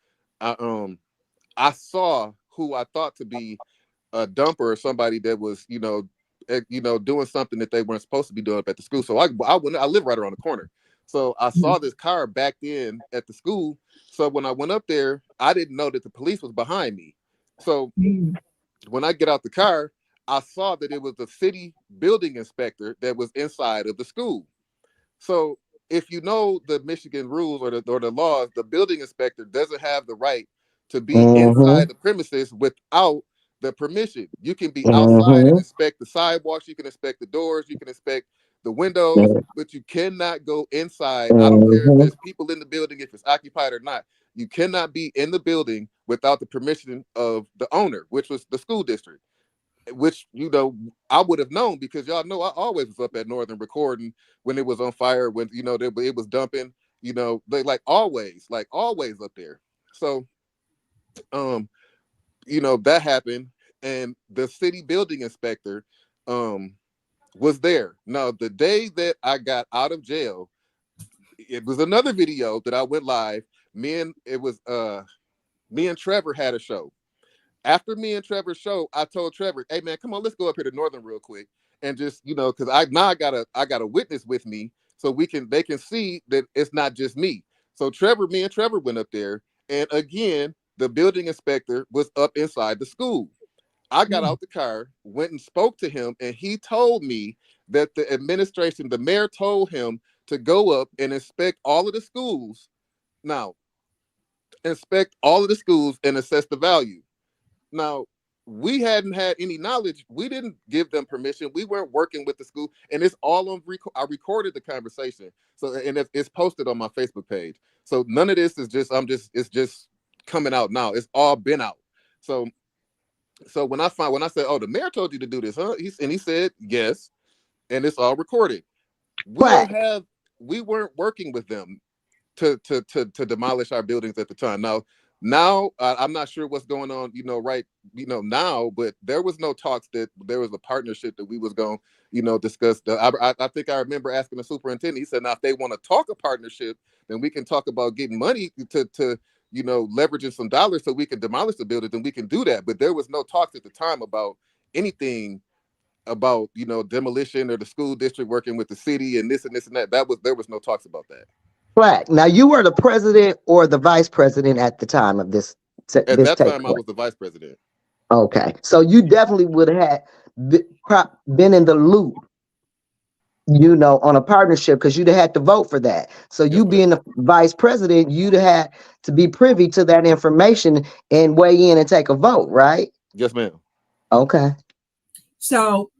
I saw who I thought to be a dumper or somebody that was, doing something that they weren't supposed to be doing up at the school. So I live right around the corner. So I saw this car backed in at the school. So when I went up there, I didn't know that the police was behind me. So when I get out the car, I saw that it was the city building inspector that was inside of the school. So if you know the Michigan rules or the laws, the building inspector doesn't have the right to be inside the premises without the permission. You can be outside and inspect the sidewalks, you can inspect the doors, you can inspect the windows, but you cannot go inside. I don't care if there's people in the building, if it's occupied or not. You cannot be in the building without the permission of the owner, which was the school district, which, I would have known, because y'all know I always was up at Northern recording when it was on fire, when, it was dumping, they always up there. So, that happened, and the city building inspector, was there. Now, the day that I got out of jail, it was another video that I went live. Me and Trevor had a show. After me and Trevor's show, I told Trevor, "Hey man, come on, let's go up here to Northern real quick and just, because I got a witness with me, so they can see that it's not just me." So me and Trevor went up there, and again, the building inspector was up inside the school. I got out the car, went and spoke to him, and he told me that the mayor told him to go up and inspect all of the schools. Now, inspect all of the schools and assess the value. Now, we hadn't had any knowledge. We didn't give them permission. We weren't working with the school, and it's all on I recorded the conversation. So, and it's posted on my Facebook page. So none of this is it's just coming out now. It's all been out. So when I said, "Oh, the mayor told you to do this, huh?" He said, "Yes," and it's all recorded. We weren't working with them to demolish our buildings at the time. Now I'm not sure what's going on, now, but there was no talks that there was a partnership that we was going to discuss. I think I remember asking the superintendent. He said, "Now, if they want to talk a partnership, then we can talk about getting money to leveraging some dollars so we can demolish the building, then we can do that." But there was no talks at the time about anything about, demolition or the school district working with the city and this and that. There was no talks about that. Right. Now, you were the president or the vice president at the time of this. At that time, I was the vice president. Okay. So you definitely would have been in the loop, on a partnership, because you'd have had to vote for that. So you being the vice president, you'd have had to be privy to that information and weigh in and take a vote, right? Yes, ma'am. Okay. So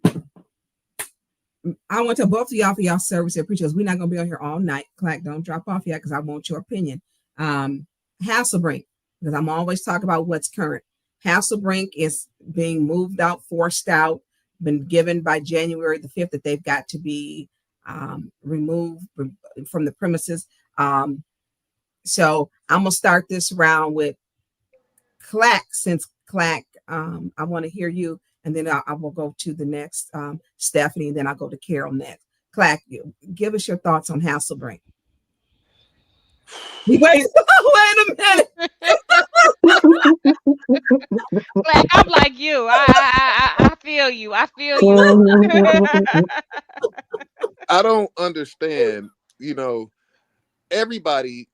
I want to both of y'all for y'all service here, because we're not going to be on here all night. Clack, don't drop off yet because I want your opinion. Hasselbrink, because I'm always talking about what's current. Hasselbrink is being moved out, forced out, been given by January the 5th that they've got to be removed from the premises. So I'm going to start this round with Clack, since Clack, I want to hear you, and then I will go to the next Stephanie, and then I'll go to Carol next. Clack, give us your thoughts on Hasselbrink. Wait, wait a minute. Like, I'm like you. I feel you. I feel you. I don't understand. You know, everybody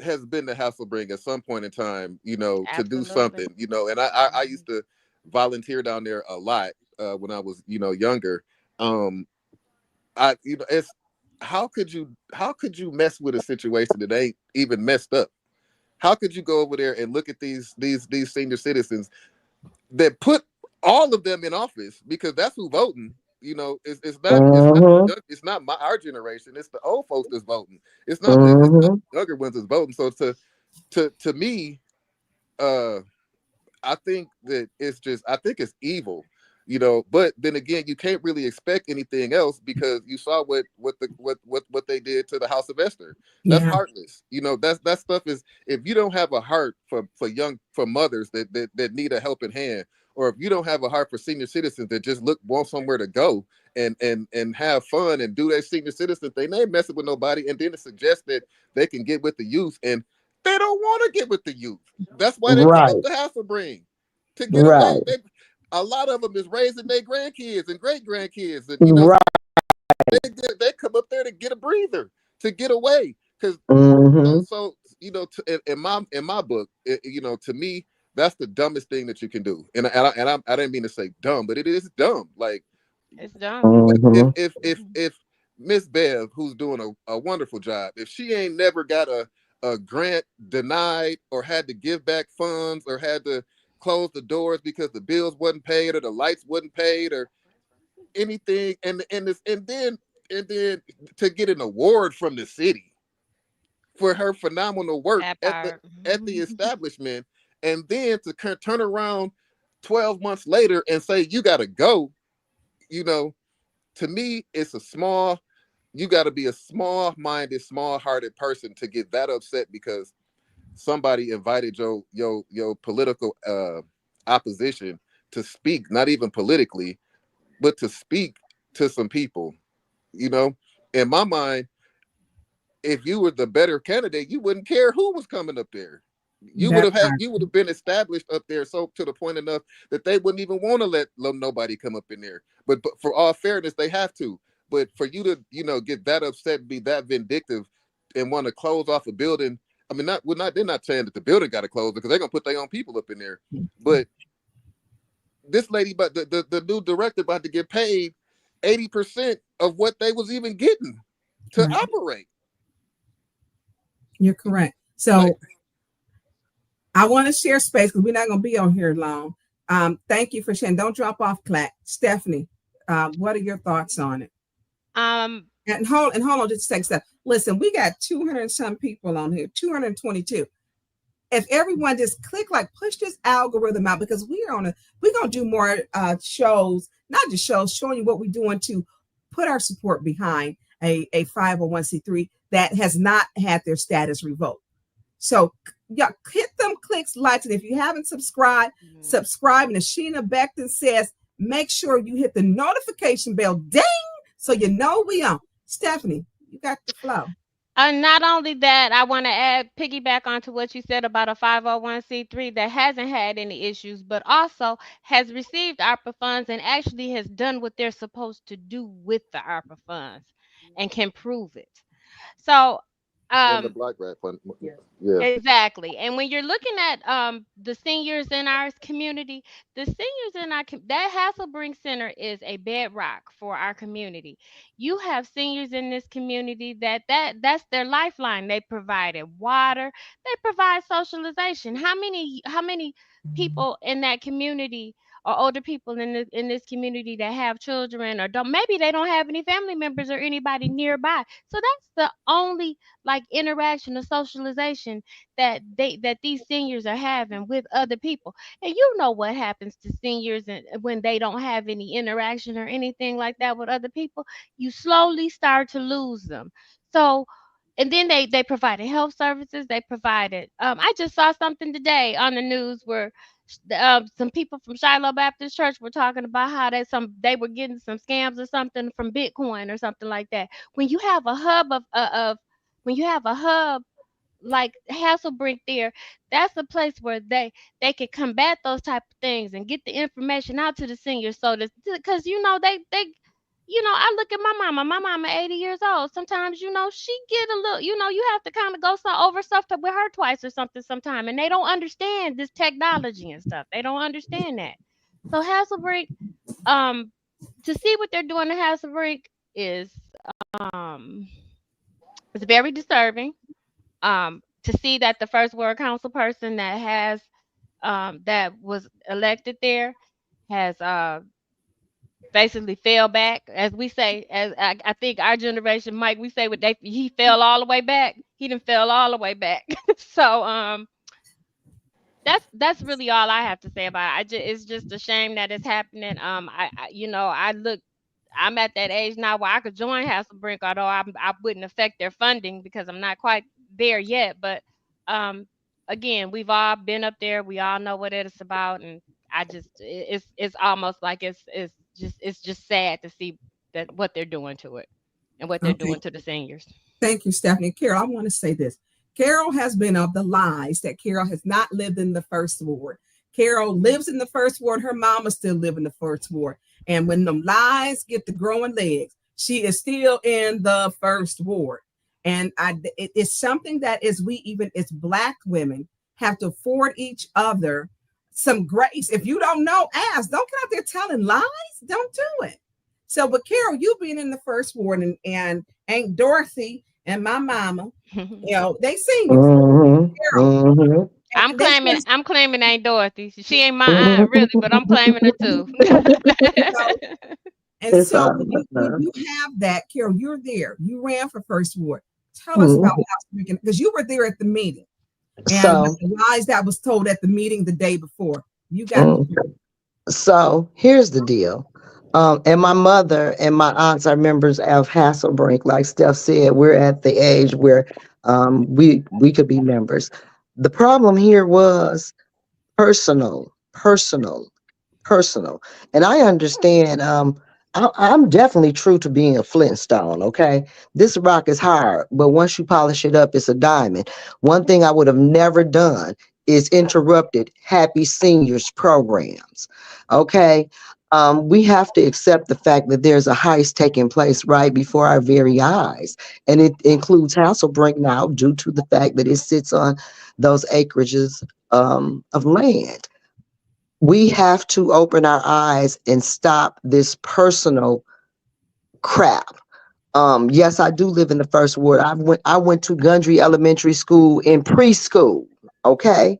has been to Hasselbring at some point in time, you know, to do Absolutely. something, you know, and I used to volunteer down there a lot when I was, you know, younger. You know, it's how could you mess with a situation that ain't even messed up? How could you go over there and look at these senior citizens that put all of them in office, because that's who voting. You know, Mhm. it's not our generation. It's the old folks that's voting. It's not Mhm. the younger ones that's voting. So to me, uh, I think that I think it's evil, you know. But then again, you can't really expect anything else, because you saw what they did to the House of Esther. That's Yeah, heartless. You know, that stuff is, if you don't have a heart for mothers that need a helping hand, or if you don't have a heart for senior citizens that just want somewhere to go and have fun and do their senior citizen thing, they ain't messing with nobody. And then to suggest that they can get with the youth, and they don't want to get with the youth. That's why they come up Right. to Hasselbring to get away. Right. A lot of them is raising their grandkids and great grandkids, and you know, Right. they come up there to get a breather, to get away. Because Mhm. you know, in my book, you know, to me, that's the dumbest thing that you can do. I didn't mean to say dumb, but it is dumb. Like, It's done. Mhm. if Miss Bev, who's doing a wonderful job, if she ain't never got a grant denied, or had to give back funds, or had to close the doors because the bills wasn't paid, or the lights wasn't paid, or anything, and then to get an award from the city for her phenomenal work That at part. the establishment, and then to turn around 12 months later and say you got to go, you know, to me, it's a small, you got to be a small minded, small hearted person to get that upset because somebody invited your political opposition to speak, not even politically, but to speak to some people. You know, in my mind, if you were the better candidate, you wouldn't care who was coming up there. that part. You would have been established up there, so to the point enough that they wouldn't even want to let nobody come up in there. But for all fairness, they have to. But for you to, you know, get that upset and be that vindictive and want to close off a building, I mean, they're not saying that the building got to close, because they're gonna put their own people up in there. But this lady, but the new director about to get paid 80% of what they was even getting to Right. operate. You're correct. Like, So I want to share space because we're not going to be on here long. Thank you for sharing. Don't drop off, Clack. Stephanie, what are your thoughts on it? Um, And hold on, just take a step. Listen, we got 200 and some people on here, 222. If everyone just click, like, push this algorithm out, because we're gonna do more shows, not just shows, showing you what we're doing to put our support behind a 501c3 that has not had their status revoked. So yeah, hit them clicks, likes, and if you haven't subscribed, subscribe. And as Sheena Beckton says, make sure you hit the notification bell, ding, so you know we on. Stephanie, you got the flow. and not only that, I want to add piggyback onto what you said about a 501c3 that hasn't had any issues, but also has received ARPA funds and actually has done what they're supposed to do with the ARPA funds and can prove it. So, and the um, Black Rat Fund. Yeah. exactly. And when you're looking at the seniors in our community, the seniors in that Hasselbring Center is a bedrock for our community. You have seniors in this community that's their lifeline. They provided water, they provide socialization. How many people in that community or older people in this community that have children or don't, maybe they don't have any family members or anybody nearby. So that's the only like interaction or socialization that these seniors are having with other people. And you know what happens to seniors and when they don't have any interaction or anything like that with other people, you slowly start to lose them. So and then they provided health services. They provided. I just saw something today on the news where some people from Shiloh Baptist Church were talking about how they were getting some scams or something from Bitcoin or something like that. When you have a hub of when you have a hub like Hasselbrink there, that's a place where they can combat those type of things and get the information out to the seniors. So that because they I look at my mama. My mama 80 years old. Sometimes she get a little. You have to kind of go over stuff with her twice or something sometime, and they don't understand this technology and stuff. They don't understand that. So Hasselbrink, um, to see what they're doing to Hasselbrink is um, it's very disturbing. To see that the first ward council person that was elected there has basically fell back, as we say, as I think our generation, Mike, we say he fell all the way back. He didn't fell all the way back. So that's really all I have to say about it. It's just a shame that it's happening. I'm at that age now where I could join Hasselbrink, although I wouldn't affect their funding because I'm not quite there yet. But um, again, we've all been up there. We all know what it's about, and it's almost like it's just sad to see that what they're doing to it and what they're Okay. doing to the seniors. Thank you, Stephanie. Carol, I want to say this. Carol has been of the lies that Carol has not lived in the first ward. Carol lives in the first ward. Her mama still live in the first ward. And when them lies get the growing legs, she is still in the first ward. And it's something that as Black women have to afford each other some grace. If you don't know, ask. Don't get out there telling lies. Don't do it. So, but Carol, you being in the first ward and Aunt Dorothy and my mama, they seen you. Mm-hmm. Carol. Mm-hmm. I'm claiming Aunt Dorothy. She ain't my aunt Mm-hmm. really, but I'm claiming her too. So, and It's so when you have that, Carol, you're there. You ran for first ward. Tell us about House because you were there at the meeting and so the lies that was told at the meeting the day before. You got mm, so here's the deal. And my mother and my aunts are members of Hasselbrink. Like Steph said, we're at the age where we could be members. The problem here was personal, personal. And I understand. I'm definitely true to being a Flintstone. Okay, this rock is hard, but once you polish it up, it's a diamond. One thing I would have never done is interrupted Happy Seniors programs. Okay. We have to accept the fact that there's a heist taking place right before our very eyes. And it includes Hasselbrink now due to the fact that it sits on those acreages of land. We have to open our eyes and stop this personal crap. Yes, I do live in the first ward. I went to Gundry Elementary School in preschool. Okay.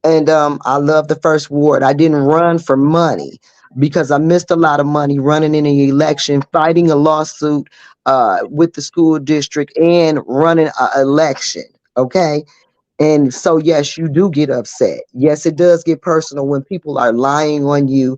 And I love the first ward. I didn't run for money because I missed a lot of money running in an election, fighting a lawsuit with the school district, and running an election. Okay. And so, yes, you do get upset. Yes, it does get personal when people are lying on you,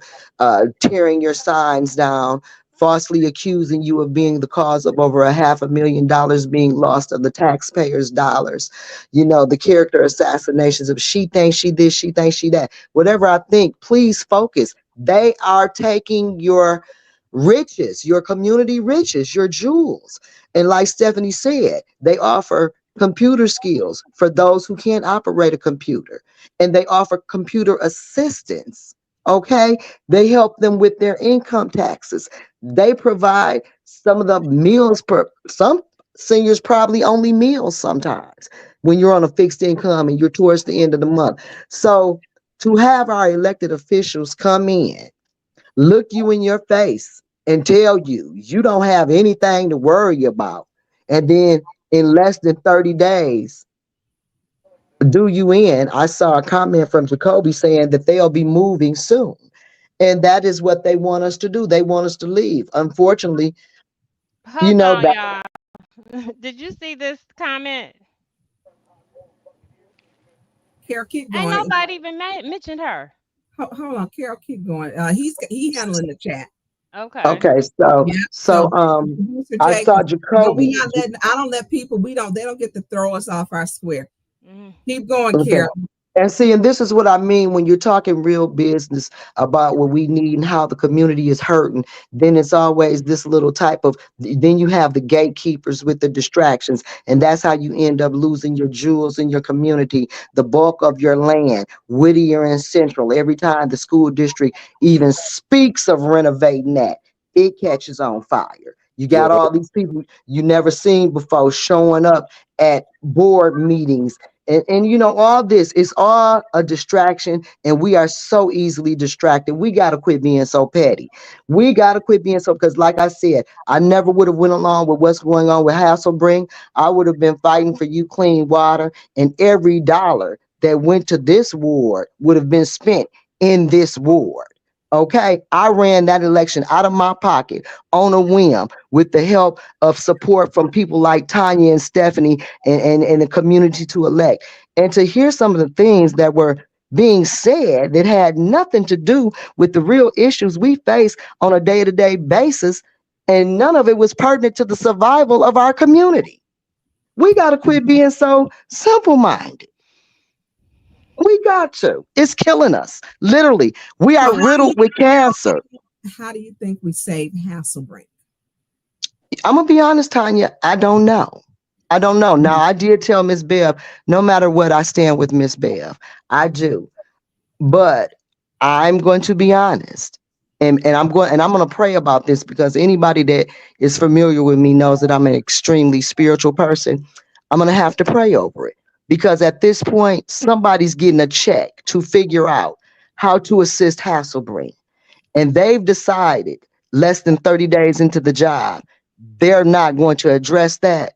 tearing your signs down, falsely accusing you of being the cause of over $500,000 being lost of the taxpayers' dollars. The character assassinations of she thinks she this, she thinks she that. Whatever I think, please focus. They are taking your riches, your community riches, your jewels. And like Stephanie said, they offer computer skills for those who can't operate a computer, and they offer computer assistance. Okay, they help them with their income taxes. They provide some of the meals per some seniors probably only meals sometimes when you're on a fixed income and you're towards the end of the month. So to have our elected officials come in, look you in your face, and tell you you don't have anything to worry about, and then in less than 30 days do you in. I saw a comment from Jacoby saying that they'll be moving soon. And that is what they want us to do. They want us to leave. Unfortunately, Hold on, that y'all. Did you see this comment? Carol, keep Ain't going. nobody even mentioned her. Hold on, Carol, keep going. He handling the chat. Okay. okay, Yeah. so So producer I Jay, saw don't we Jacoby. not letting? I don't let people. They don't get to throw us off our square. Mhm. Keep going, Okay. Carol. And see, and this is what I mean when you're talking real business about what we need and how the community is hurting, then it's always this little type of, then you have the gatekeepers with the distractions, and that's how you end up losing your jewels in your community, the bulk of your land, Whittier and Central. Every time the school district even speaks of renovating that, it catches on fire. You got Yeah. all these people you never seen before showing up at board meetings, and all this is all a distraction, and we are so easily distracted. We got to quit being so petty. We got to quit being so, because like I said, I never would have went along with what's going on with Hasselbring. I would have been fighting for you clean water, and every dollar that went to this ward would have been spent in this ward. Okay, I ran that election out of my pocket on a whim with the help of support from people like Tanya and Stephanie, and the community to elect. And to hear some of the things that were being said that had nothing to do with the real issues we face on a day-to-day basis, and none of it was pertinent to the survival of our community. We got to quit being so simple-minded. We got to. It's killing us. Literally, we So are riddled with cancer. how do you think we save Hasselbring? I'm gonna be honest, Tanya. I don't know. I don't know. Now, I did tell Miss Bev, no matter what, I stand with Miss Bev. I do. But I'm going to be honest. And I'm going to pray about this, because anybody that is familiar with me knows that I'm an extremely spiritual person. I'm going to have to pray over it, because at this point somebody's getting a check to figure out how to assist Hasselbring, and they've decided less than 30 days into the job they're not going to address that.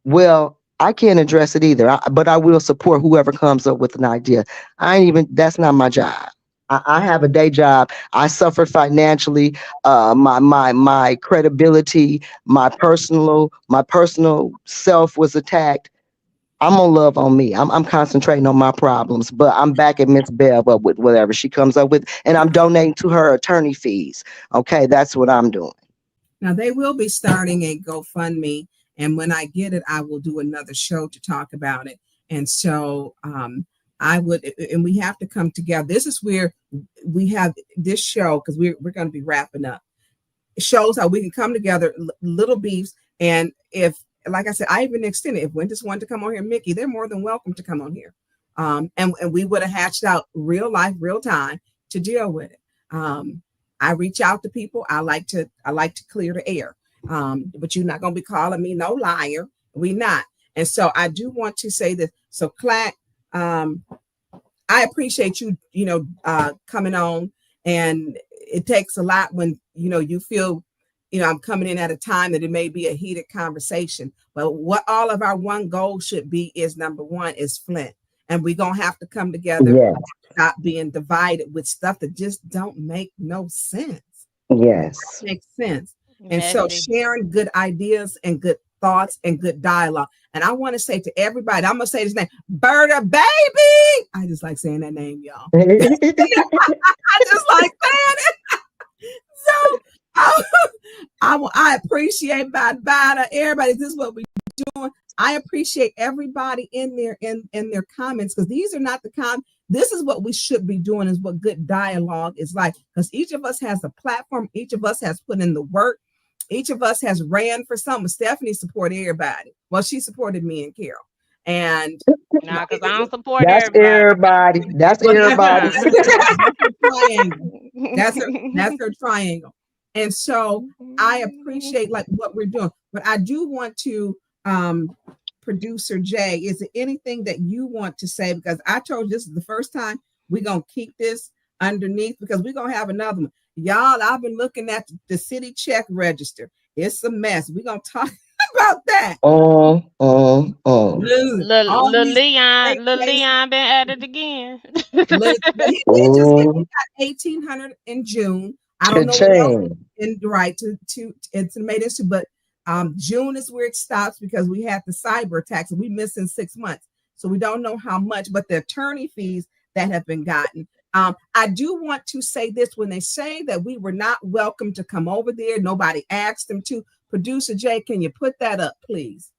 Well, I can't address it either, but I will support whoever comes up with an idea. That's not my job. I have a day job. I suffered financially. My credibility, my personal self was attacked. I'm gonna love on me. I'm concentrating on my problems, but I'm backing Miss Bev up with whatever she comes up with, and I'm donating to her attorney fees. Okay, that's what I'm doing. Now they will be starting a GoFundMe, and when I get it, I will do another show to talk about it. And so I would, and we have to come together. This is where we have this show, because we're going to be wrapping up. It shows how we can come together, little beefs, and if, like I said, I even extended. If Winters wanted to come on here, Mickey, they're more than welcome to come on here, and we would have hatched out real life, real time to deal with it. I reach out to people. I like to clear the air. But you're not gonna be calling me no liar. We not. And so I do want to say this. So Clack, I appreciate you, coming on. And it takes a lot when you feel, I'm coming in at a time that it may be a heated conversation. But what all of our one goal should be is, number one is Flint. And we're gonna have to come together, Yes, stop being divided with stuff that just don't make no sense. yes. Makes sense. And so Messy. sharing good ideas and good thoughts and good dialogue. And I want to say to everybody, I'm gonna say this name, Berta Baby. I just like saying that name, y'all. I just like saying it. So I appreciate by everybody. This is what we're doing. I appreciate everybody in there in their comments, because these are not the this is what we should be doing, is what good dialogue is like, because each of us has a platform, each of us has put in the work, each of us has ran for something. Stephanie supported everybody. Well, she supported me and Carol. And Nah, because I don't support That's everybody. everybody. That's well, everybody. that's her triangle. That's her triangle. And so I appreciate like what we're doing, but I do want to producer Jay, is there anything that you want to say? Because I told you this is the first time we're gonna keep this underneath, because we're gonna have another one. Y'all, I've been looking at the city check register. It's a mess. We're gonna talk. about that. Listen, all these Lil AKs, Leon been at it again. listen, but he just he got 1,800 in June. I don't know what else Cha-ching. in right to it's made this, but June is where it stops because we had the cyber attacks and we missing 6 months, so we don't know how much. But the attorney fees that have been gotten. I do want to say this: when they say that we were not welcome to come over there, nobody asked them to. Producer Jay, can you put that up, please?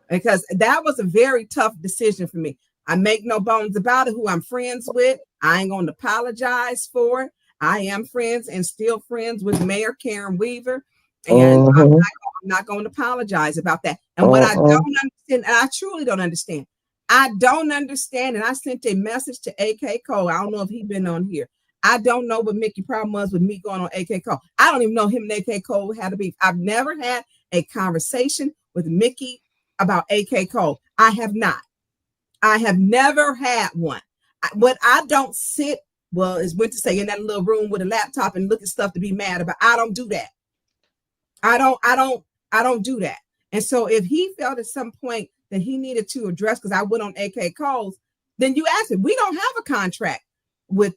Because that was a very tough decision for me. I make no bones about it. Who I'm friends with, I ain't going to apologize for it. I am friends and still friends with Mayor Karen Weaver, and I'm not going to apologize about that. And what I don't understand, and I truly don't understand, I don't understand, and I sent a message to AK Cole. I don't know if he's been on here. I don't know what Mickey problem was with me going on AK Cole. I don't even know him and AK Cole had a beef. I've never had a conversation with Mickey about AK Cole. I have not. I have never had one. What I don't sit, well, is went to say in that little room with a laptop and look at stuff to be mad about. I don't do that. I don't do that. And so if he felt at some point that he needed to address, because I went on AK Cole's, then you ask him. We don't have a contract with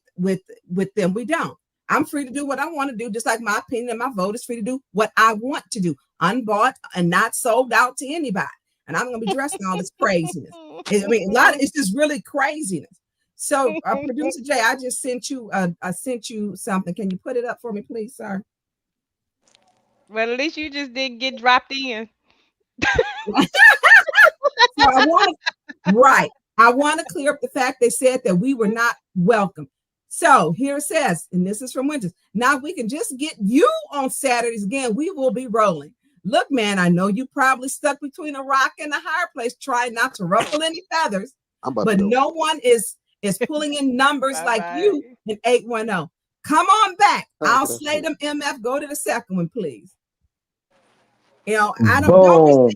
them. We don't. I'm free to do what I want to do, just like my opinion and my vote is free to do what I want to do, unbought and not sold out to anybody. And I'm going to be dressing all this craziness. I mean, it's just really craziness. So, Producer Jay, I just sent you something. Can you put it up for me, please, sir? Well, at least you just didn't get dropped in. So I want to clear up the fact they said that we were not welcome. So here it says, and this is from Winters. Now, if we can just get you on Saturdays again, we will be rolling. Look, man, I know you probably stuck between a rock and a hard place, trying not to ruffle any feathers, but no one is pulling in numbers like you in 810. Come on back. I'll slay them MF. Go to the second one, please. You know, I don't Go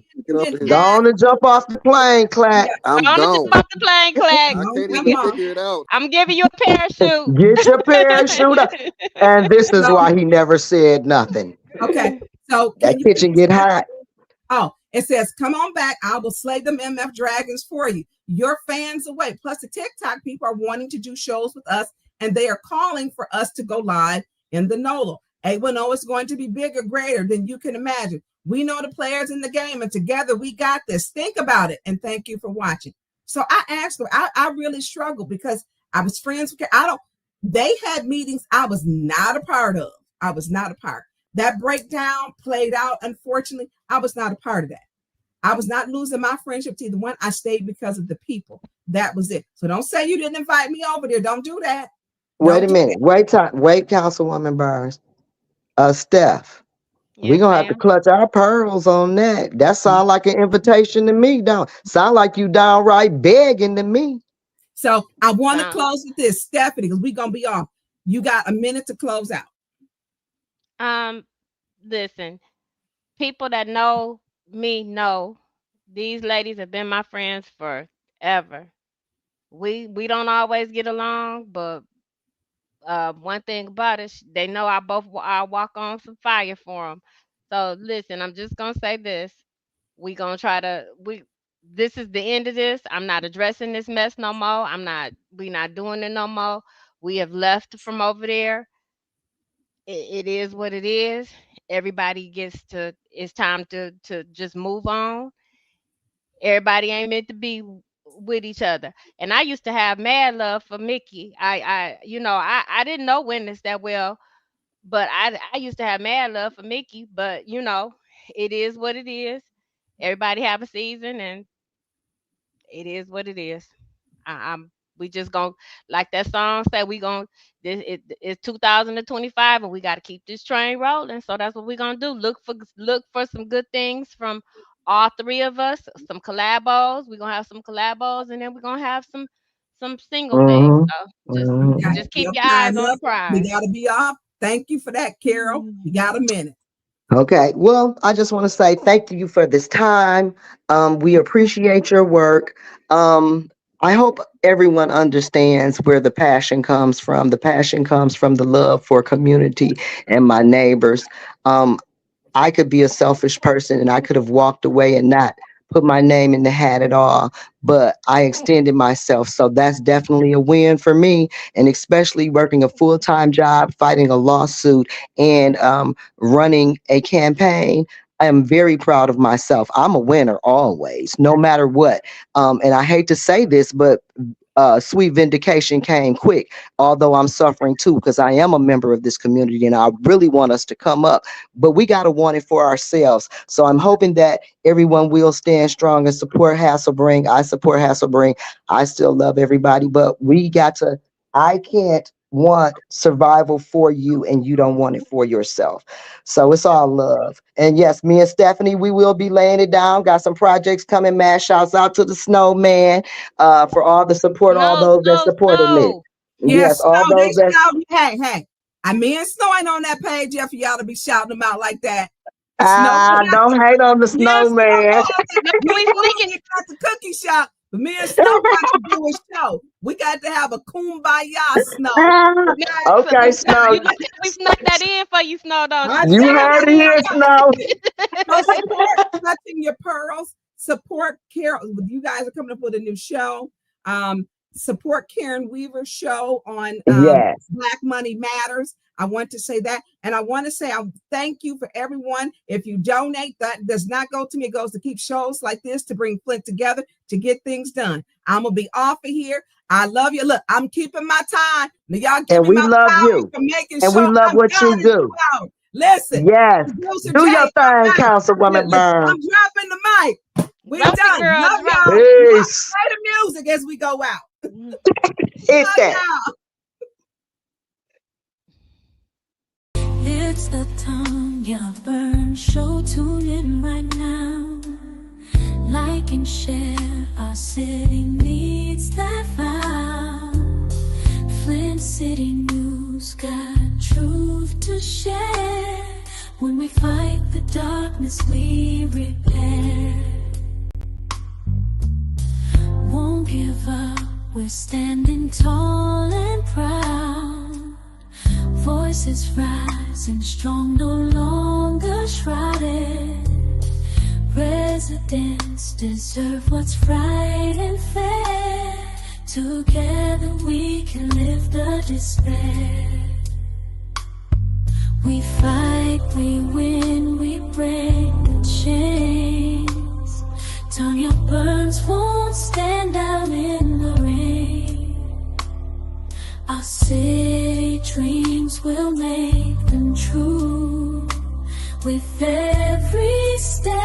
on and jump off the plane, Clack. I'm gone. gone. Off the plane, Clack. I can't even figure it out. I'm giving you a parachute. Get your parachute up. And this is why he never said nothing. Okay. So that kitchen get hot. Oh, it says, come on back. I will slay them MF dragons for you. Your fans away. Plus the TikTok people are wanting to do shows with us, and they are calling for us to go live in the NOLA. A10 is going to be bigger, greater than you can imagine. We know the players in the game, and together we got this. Think about it, and thank you for watching. So I asked her, I really struggled because I was friends with they had meetings I was not a part of. I was not a part. That breakdown played out, unfortunately. I was not a part of that. I was not losing my friendship to either one. I stayed because of the people. That was it. So don't say you didn't invite me over there. Don't do that. Wait a minute. Wait, Councilwoman Burns. Steph. Yes, we're gonna have to clutch our pearls on that. That sounds like an invitation to me. Don't sound like you downright begging to me. So I want to close with this, Stephanie, because we're gonna be off. You got a minute to close out. Listen, people that know me know these ladies have been my friends forever. We don't always get along, but one thing about it, they know I walk on some fire for them. So listen, I'm just gonna say this: we gonna try to This is the end of this. I'm not addressing this mess no more. We not doing it no more. We have left from over there. It is what it is. Everybody it's time to just move on. Everybody ain't meant to be with each other. And I used to have mad love for Mickey. I didn't know Witness that well, but I used to have mad love for Mickey. But it is what it is. Everybody have a season, and it is what it is. We just gonna, like that song said, it's 2025 and we got to keep this train rolling. So that's what we're gonna do. Look for some good things from all three of us. Some collabos. We're gonna have some collabos, and then we're gonna have some single things. So just keep your eyes on the prize. We gotta be off. Thank you for that, Carol. You got a minute. Okay. Well, I just want to say thank you for this time. We appreciate your work. I hope everyone understands where the passion comes from. The passion comes from the love for community and my neighbors. I could be a selfish person and I could have walked away and not put my name in the hat at all, but I extended myself. So that's definitely a win for me. And especially working a full-time job, fighting a lawsuit, and running a campaign. I am very proud of myself. I'm a winner always, no matter what. And I hate to say this, but sweet vindication came quick, although I'm suffering too, because I am a member of this community and I really want us to come up, but we got to want it for ourselves. So I'm hoping that everyone will stand strong and support Hasselbring. I support Hasselbring. I still love everybody, but I can't want survival for you and you don't want it for yourself. So it's all love. And yes, me and Stephanie, we will be laying it down. Got some projects coming, man. Shouts out to the Snowman for all the support, all Snow, those that snow, supported me. snow. Yes, Yes, all Snow, they those that. shout. Hey, me and Snow ain't on that page yet for y'all to be shouting them out like that. Snow, Don't hate on the me and Snow Snowman. No, we we sneaking. ain't got the cookie shop, but me and Snow got to do a show. We got to have a kumbaya, Snow. No, so Okay, Snow. we snuck that in for you, Snow, don't I you? You tell heard it you, here, Snow. so support Clutching Your Pearls. Support Carol. You guys are coming up with a new show. Support Karen Weaver's show on Yes. Black Money Matters. I want to say that. And I want to say thank you for everyone. If you donate, that does not go to me. It goes to keep shows like this, to bring Flint together, to get things done. I'm going to be off of here. I love you. Look, I'm keeping my time. Now, y'all give And me we my love flowers you. for making And sure we love I'm what you done in do. 2 hours. Listen, Yes. producer Do Jay, your thing, I'm Councilwoman Burns. dropping the mic. We Drop it, done. girl, Love drop y'all. it. Peace. Play the music as we go out. Hit Love that. y'all. It's the Tanya Burns Show. Tune in right now. Like and share. Our city needs that file. Flint City News got truth to share. When we fight the darkness, we repair. Won't give up. We're standing tall and proud. Voices rising strong, no longer shrouded. Residents deserve what's right and fair. Together we can lift the despair. We fight, we win, we break the chains. Tanya Burns won't stand out in the rain. Our city dreams will make them true. With every step